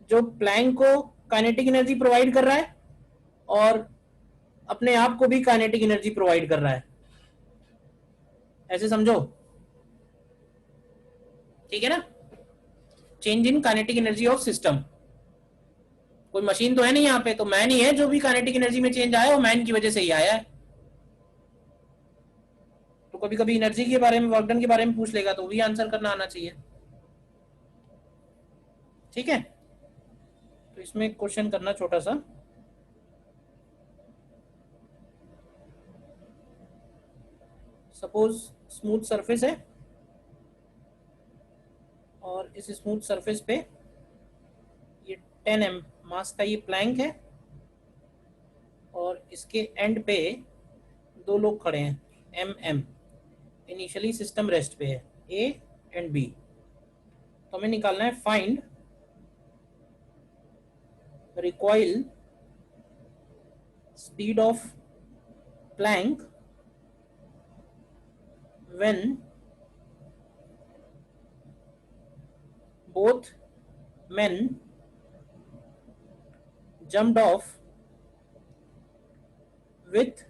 जो प्लैंक को काइनेटिक एनर्जी प्रोवाइड कर रहा है और अपने आप को भी काइनेटिक एनर्जी प्रोवाइड कर रहा है। ऐसे समझो, ठीक है ना? Change in kinetic energy of system. कोई मशीन तो है नहीं यहाँ पे, तो मैन ही है जो भी काइनेटिक एनर्जी में चेंज आया वो मैन की वजह से ही आया है। तो कभी कभी एनर्जी के बारे में, वर्क डन के बारे में पूछ लेगा तो भी आंसर करना आना चाहिए। ठीक है, तो इसमें क्वेश्चन करना छोटा सा। सपोज स्मूथ सरफेस है और इस स्मूथ सरफेस पे ये 10m मास का ये प्लैंक है और इसके एंड पे दो लोग खड़े हैं mm। इनिशियली सिस्टम रेस्ट पे है A एंड B। तो हमें निकालना है find recoil speed of Planck when both men jumped off with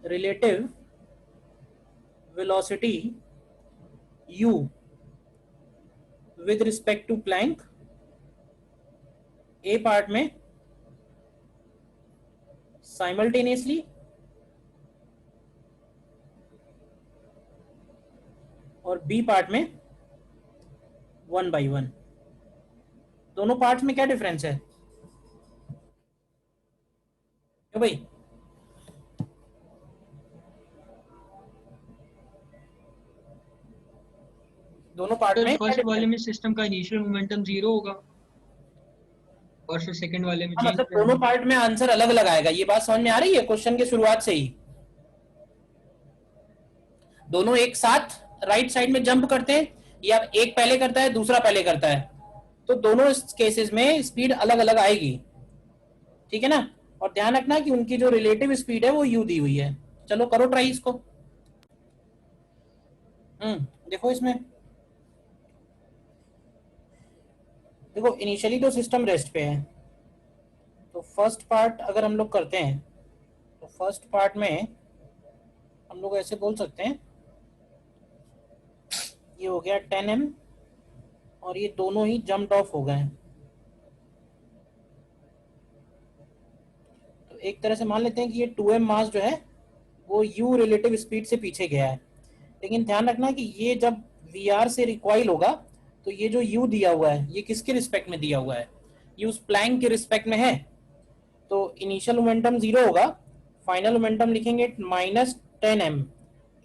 relative velocity u with respect to plank। A part में simultaneously और बी पार्ट में 1 by 1। दोनों पार्ट में क्या डिफरेंस है क्यों भाई? दोनों पार्ट में फर्स्ट वाले में सिस्टम का इनिशियल मोमेंटम 0 होगा और फिर सेकंड वाले में मतलब दोनों पार्ट में आंसर अलग अलग आएगा। ये बात समझ में आ रही है क्वेश्चन के शुरुआत से ही? दोनों एक साथ राइट साइड में जंप करते हैं या एक पहले करता है दूसरा पहले करता है, तो दोनों केसेस में स्पीड अलग अलग आएगी। ठीक है ना? और ध्यान रखना कि उनकी जो रिलेटिव स्पीड है वो u दी हुई है। चलो करो ट्राई इसको। देखो इसमें देखो इनिशियली तो सिस्टम रेस्ट पे है, तो फर्स्ट पार्ट अगर हम लोग करते हैं तो फर्स्ट पार्ट में हम लोग ऐसे बोल सकते हैं ये हो गया 10m और ये दोनों ही जंप्ड ऑफ हो गए हैं। तो एक तरह से मान लेते हैं कि ये 2m मास जो है वो u रिलेटिव स्पीड से पीछे गया है। लेकिन ध्यान रखना कि ये जब vr से रिकॉइल होगा तो ये जो u दिया हुआ है ये किसके रिस्पेक्ट में दिया हुआ है? ये उस प्लैंक के रिस्पेक्ट में है। तो इनिशियल मोमेंटम 0 होगा, फाइनल मोमेंटम लिखेंगे -10m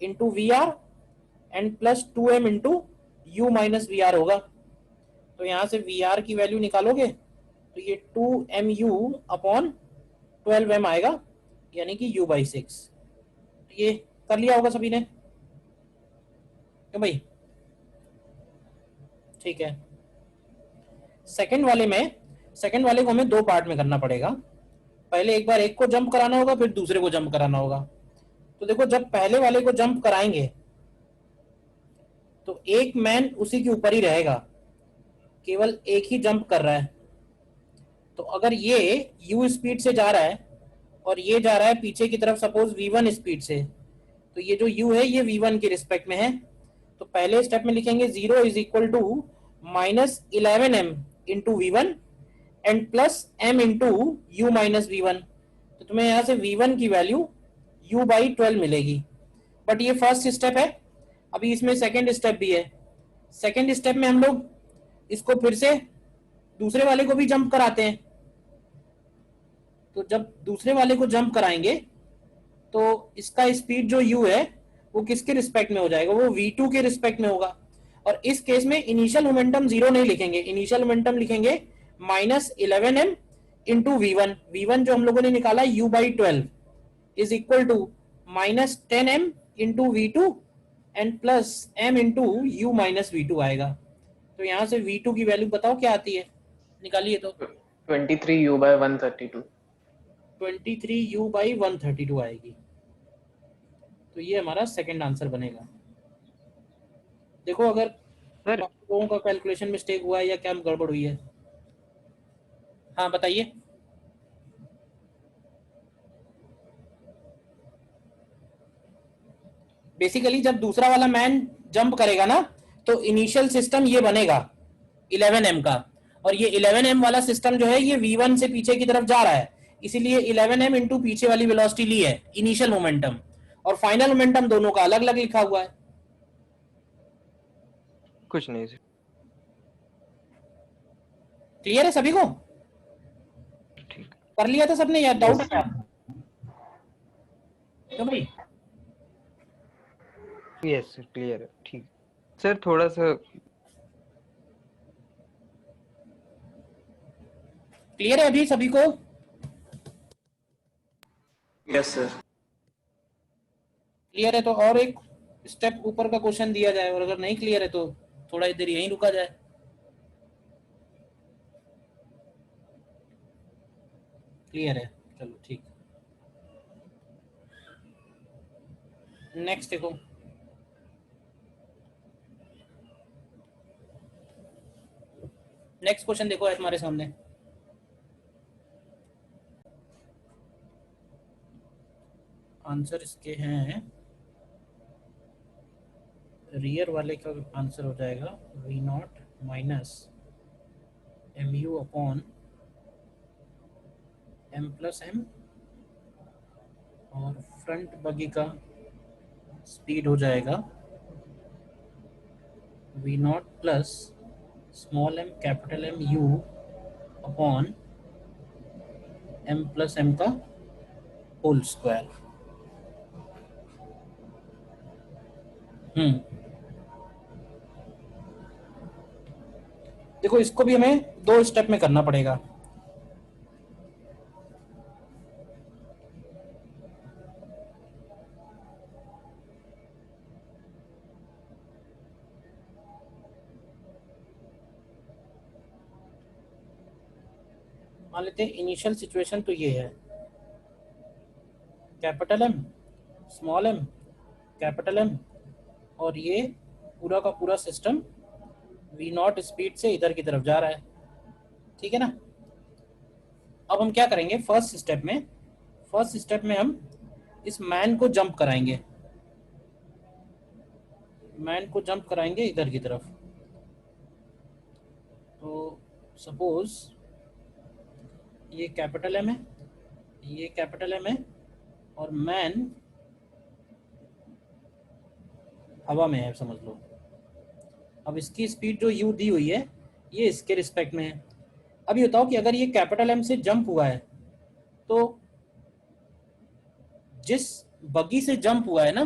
into we r and plus 2m into u minus we r होगा। तो यहाँ से वी आर की वैल्यू निकालोगे तो ये 2mu अपॉन 12m आएगा, यानी कि u/6। ये कर लिया होगा सभी ने क्यों भाई? ठीक है। सेकंड वाले को हमें दो पार्ट में करना पड़ेगा। पहले एक बार एक को जंप कराना होगा, फिर दूसरे को जंप कराना होगा। तो देखो जब पहले वाले को जंप कराएंगे तो एक मैन उसी के ऊपर ही रहेगा, केवल एक ही जंप कर रहा है। तो अगर ये u स्पीड से जा रहा है और ये जा रहा है पीछे की तरफ सपोज v1 स्पीड से, तो ये जो u है ये v1 के रिस्पेक्ट में है। तो पहले स्टेप में लिखेंगे 0 is equal to -11m into v1 and plus m into u minus v1। तो तुम्हें यहाँ से v1 की वैल्यू u/12 मिलेगी। बट ये फर्स्ट स्टेप है, अभी इसमें सेकंड स्टेप भी है। सेकंड स्टेप में हम लोग इसको फिर से दूसरे वाले को भी जंप कराते हैं। तो जब दूसरे वाले को जंप कराएंगे तो इसका स्पीड जो u है वो किसके रिस्पेक्ट में हो जाएगा? वो v2 के रिस्पेक्ट में होगा। और इस केस में इनिशियल मोमेंटम 0 नहीं लिखेंगे, इनिशियल मोमेंटम लिखेंगे -11m इंटू v1। v1 जो हम लोगों ने निकाला u/12 is equal to -10m into v2 and plus m into u minus v2 आएगा। तो यहाँ से v2 की वैल्यू बताओ क्या आती है, निकालिए तो। 23u/132 23u/132 आएगी। तो ये हमारा सेकंड आंसर बनेगा। देखो अगर सर लोगों का कैलकुलेशन मिस्टेक हुआ है या क्या गड़बड़ हुई है। हाँ बताइए। बेसिकली जब दूसरा वाला मैन जंप करेगा ना तो इनिशियल सिस्टम ये बनेगा 11m का, और ये 11m वाला सिस्टम जो है ये v1 से पीछे की तरफ जा रहा है, इसीलिए 11m इंटू पीछे वाली वेलोसिटी ली है इनिशियल मोमेंटम, और फाइनल मोमेंटम दोनों का अलग अलग लिखा हुआ है। कुछ नहीं सर। क्लियर है सभी को? ठीक। कर लिया था सबने या डाउट है क्या? क्यों भाई? यस सर क्लियर है। ठीक सर, थोड़ा सा क्लियर है अभी सभी को? Yes sir. क्लियर है तो और एक स्टेप ऊपर का क्वेश्चन दिया जाए, और अगर नहीं क्लियर है तो थोड़ा देर यहीं रुका जाए। क्लियर है, चलो ठीक। नेक्स्ट देखो, नेक्स्ट क्वेश्चन देखो है तुम्हारे सामने। आंसर इसके हैं, रियर वाले का आंसर हो जाएगा v naught minus m u upon m plus m, और फ्रंट बगी का स्पीड हो जाएगा v naught plus small m capital M u upon m plus m का होल स्क्वायर। देखो इसको भी हमें 2 स्टेप में करना पड़ेगा। मान लेते हैं इनिशियल सिचुएशन तो ये है, capital M small m capital M, और ये पूरा का पूरा सिस्टम वी नॉट स्पीड से इधर की तरफ जा रहा है, ठीक है ना। अब हम क्या करेंगे, फर्स्ट स्टेप में हम इस मैन को जंप कराएंगे, इधर की तरफ। तो सपोज ये कैपिटल एम है, ये कैपिटल एम है, और मैन हवा में है समझ लो। अब इसकी स्पीड जो u दी हुई है ये इसके रिस्पेक्ट में है। अब ये बताओ कि अगर ये कैपिटल M से जंप हुआ है तो जिस बगी से जंप हुआ है ना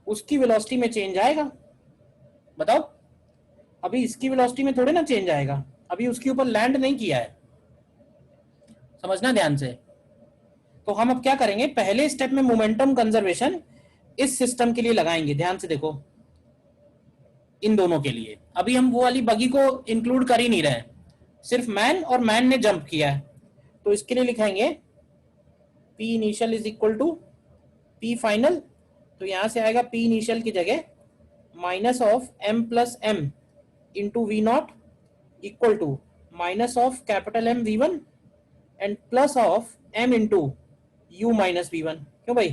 उसकी वेलोसिटी में चेंज आएगा? बताओ। अभी इसकी वेलोसिटी में थोड़े ना चेंज आएगा, अभी उसके ऊपर लैंड नहीं किया है, समझना ध्यान से। तो हम अब क्या करेंगे, पहले स्टेप में मोमेंटम कंजर्वेशन इस सिस्टम के लिए लगाएंगे। ध्यान से देखो, इन दोनों के लिए अभी हम वो वाली बगी को इंक्लूड कर ही नहीं रहे, सिर्फ मैन और मैन ने जंप किया है। तो इसके लिए लिखेंगे P initial is equal to P final. तो यहां से आएगा P इनिशियल की जगह minus of M plus M into v naught equal to minus of capital M V1 and plus of M into U minus V1। क्यों भाई?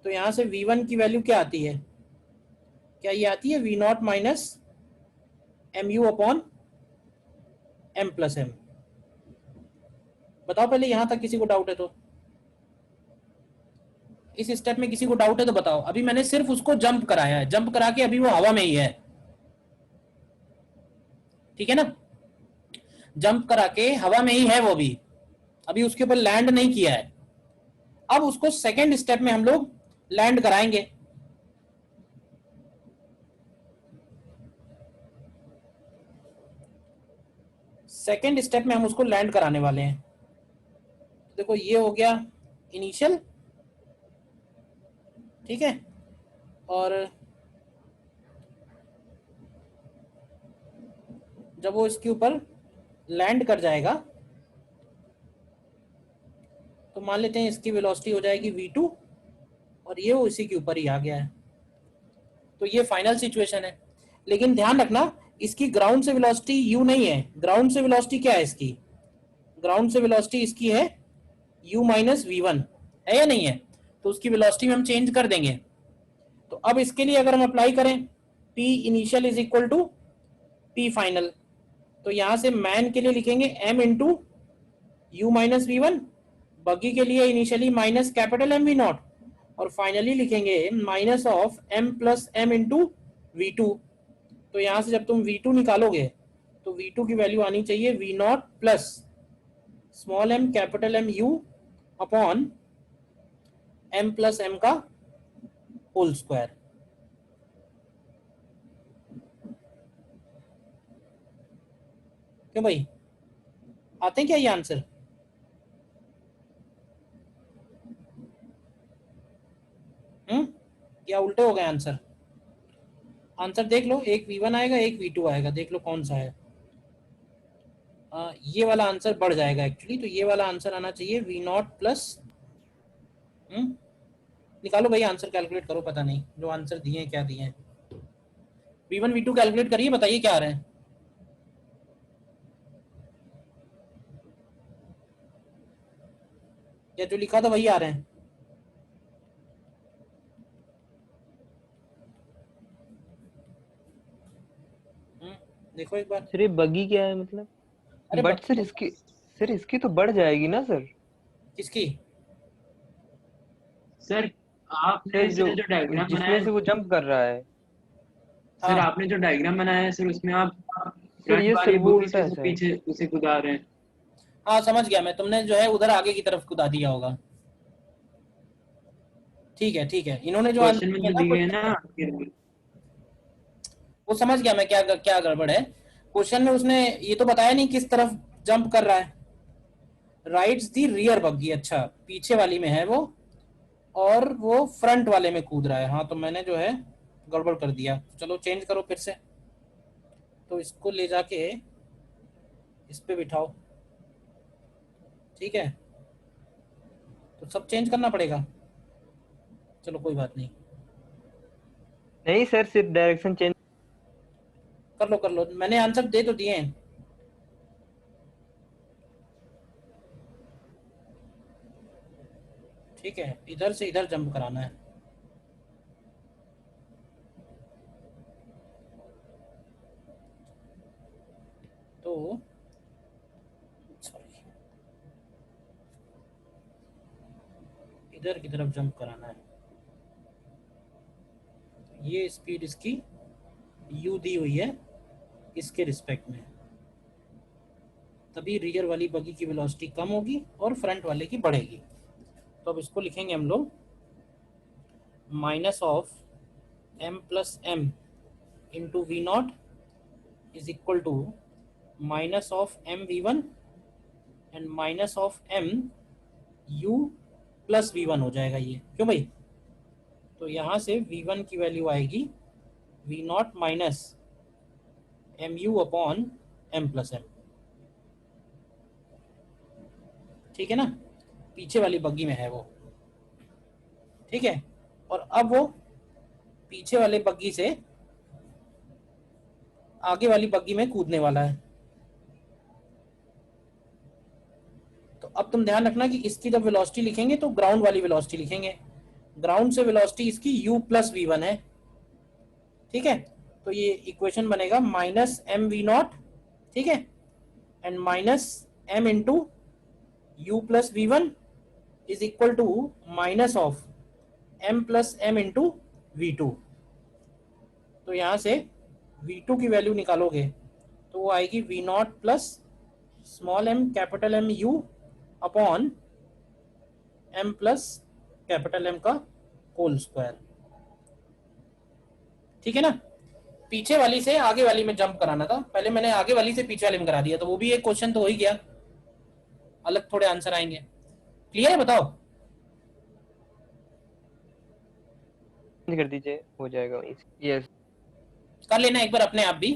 तो यहां से V1 की वैल्यू क्या आती है, क्या ये आती है v naught minus m u upon m plus m. बताओ पहले, यहां तक किसी को डाउट है तो? इस स्टेप में किसी को डाउट है तो बताओ। अभी मैंने सिर्फ उसको जंप कराया है, जंप करा के अभी वो हवा में ही है, ठीक है ना। जंप करा के हवा में ही है वो भी, अभी उसके ऊपर लैंड नहीं किया है। अब उसको सेकेंड स्टेप में हम लोग लैंड कराएंगे। सेकेंड स्टेप में हम उसको लैंड कराने वाले हैं। देखो ये हो गया इनिशियल, ठीक है, और जब वो इसके ऊपर लैंड कर जाएगा तो मान लेते हैं इसकी वेलोसिटी हो जाएगी v2 और ये वो इसी के ऊपर ही आ गया है। तो ये फाइनल सिचुएशन है, लेकिन ध्यान रखना इसकी ग्राउंड से वेलोसिटी u नहीं है। ग्राउंड से वेलोसिटी क्या है इसकी? ग्राउंड से वेलोसिटी इसकी है u माइनस v1, है या नहीं है? तो उसकी वेलोसिटी में हम चेंज कर देंगे। तो अब इसके लिए अगर हम अप्लाई करें P initial is equal to P final, तो यहां से मैन के लिए लिखेंगे m into u minus v one, buggy के लिए initially minus capital M v naught, और फाइनली लिखेंगे minus of m plus m into v two. तो यहां से जब तुम v2 निकालोगे तो v2 की वैल्यू आनी चाहिए v not plus small m capital M u upon m plus m का होल स्क्वायर। क्यों भाई, आते हैं क्या ये आंसर? या उल्टे हो गए आंसर? आंसर देख लो, एक v1 आएगा एक v2 आएगा, देख लो कौन सा है। ये वाला आंसर बढ़ जाएगा एक्चुअली, तो ये वाला आंसर आना चाहिए v नॉट प्लस, निकालो भाई आंसर, कैलकुलेट करो, पता नहीं जो आंसर दिए हैं क्या दिए हैं। v1 v2 कैलकुलेट करिए, बताइए क्या आ रहे हैं। या जो लिखा था वही आ रहे हैं? देखो एक बार। सर ये बगी क्या है मतलब? अरे बट सर इसकी तो बढ़ जाएगी ना सर। किसकी? सर आपने सर जो जो डायग्राम बनाया जिसमें है, से वो जंप कर रहा है। सर हाँ। आपने जो डायग्राम बनाया है सर, उसमें आप सर ये फ्रंट वाली सर वो बगी उल्टा से है सर। पीछे उसे कुदा रहे हैं। हाँ समझ गया मैं, तुमने जो है उधर आगे की तरफ कुदा दिया होगा। ठीक है ठीक है, इन्होंने जो आंसर क्वेश्चन में किया जो था दी गई है ना, वो समझ गया मैं, क्या क्या गड़बड़ है। क्वेश्चन में उसने ये तो बताया नहीं किस तरफ जंप कर रहा है। राइट्स दी रियर बग्गी, अच्छा पीछे वाली में है वो, और वो फ्रंट वाले में कूद रहा है। हाँ तो मैंने जो है गड़बड़ कर दिया, चलो चेंज करो फिर से। तो इसको ले जाके इस पे बिठाओ, ठीक है, तो सब चेंज करना पड़ेगा। चलो कोई बात नहीं, नहीं सर सिर्फ डायरेक्शन चेंज। कर लो, मैंने आंसर दे तो दिए हैं। ठीक है, इधर से इधर जंप कराना है। तो सॉरी, इधर की तरफ जंप कराना है। ये स्पीड इसकी u दी हुई है इसके रिस्पेक्ट में, तभी रियर वाली बगी की वेलोसिटी कम होगी और फ्रंट वाले की बढ़ेगी। तो अब इसको लिखेंगे हम लोग minus of m plus m into v naught is equal to minus of m v1 and minus of m u plus v1 हो जाएगा ये। क्यों भाई? तो यहाँ से v1 की वैल्यू आएगी v not minus mu upon m plus m। ठीक है ना, पीछे वाली बग्गी में है वो, ठीक है। और अब वो पीछे वाले बग्गी से आगे वाली बग्गी में कूदने वाला है। तो अब तुम ध्यान रखना कि इसकी जब वेलोसिटी लिखेंगे तो ग्राउंड वाली वेलोसिटी लिखेंगे। ग्राउंड से वेलोसिटी इसकी u प्लस वी वन है, ठीक है। तो ये इक्वेशन बनेगा माइनस एम वी नॉट, ठीक है, and minus m into u plus v one is equal to minus of m plus m into v two. तो यहाँ से v2 की वैल्यू निकालोगे तो वो आएगी v not plus small m capital M u upon m plus capital M का होल स्क्वायर। ठीक है ना, पीछे वाली से आगे वाली में जंप कराना था, पहले मैंने आगे वाली से पीछे वाली में करा दिया, तो वो भी एक क्वेश्चन तो हो ही गया, अलग थोड़े आंसर आएंगे। क्लियर है, बताओ? कर दीजिए, हो जाएगा। यस, कर लेना एक बार अपने आप भी।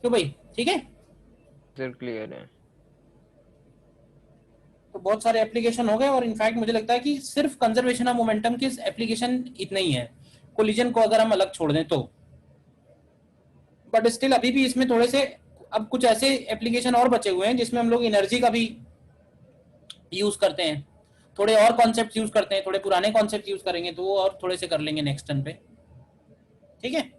क्यों भाई, ठीक है, सर क्लियर है। तो बहुत सारे एप्लीकेशन हो गए, और इनफैक्ट मुझे लगता है कि सिर्फ कंजर्वेशन ऑफ मोमेंटम के एप्लीकेशन इतने ही है, कोलिजन को अगर हम अलग छोड़ दें तो। बट स्टिल अभी भी इसमें थोड़े से अब कुछ ऐसे एप्लीकेशन और बचे हुए हैं जिसमें हम लोग एनर्जी का भी यूज करते हैं, थोड़े और कॉन्सेप्ट यूज करते हैं, थोड़े पुराने कॉन्सेप्ट यूज करेंगे, तो वो और थोड़े से कर लेंगे नेक्स्ट टर्न पे। ठीक है।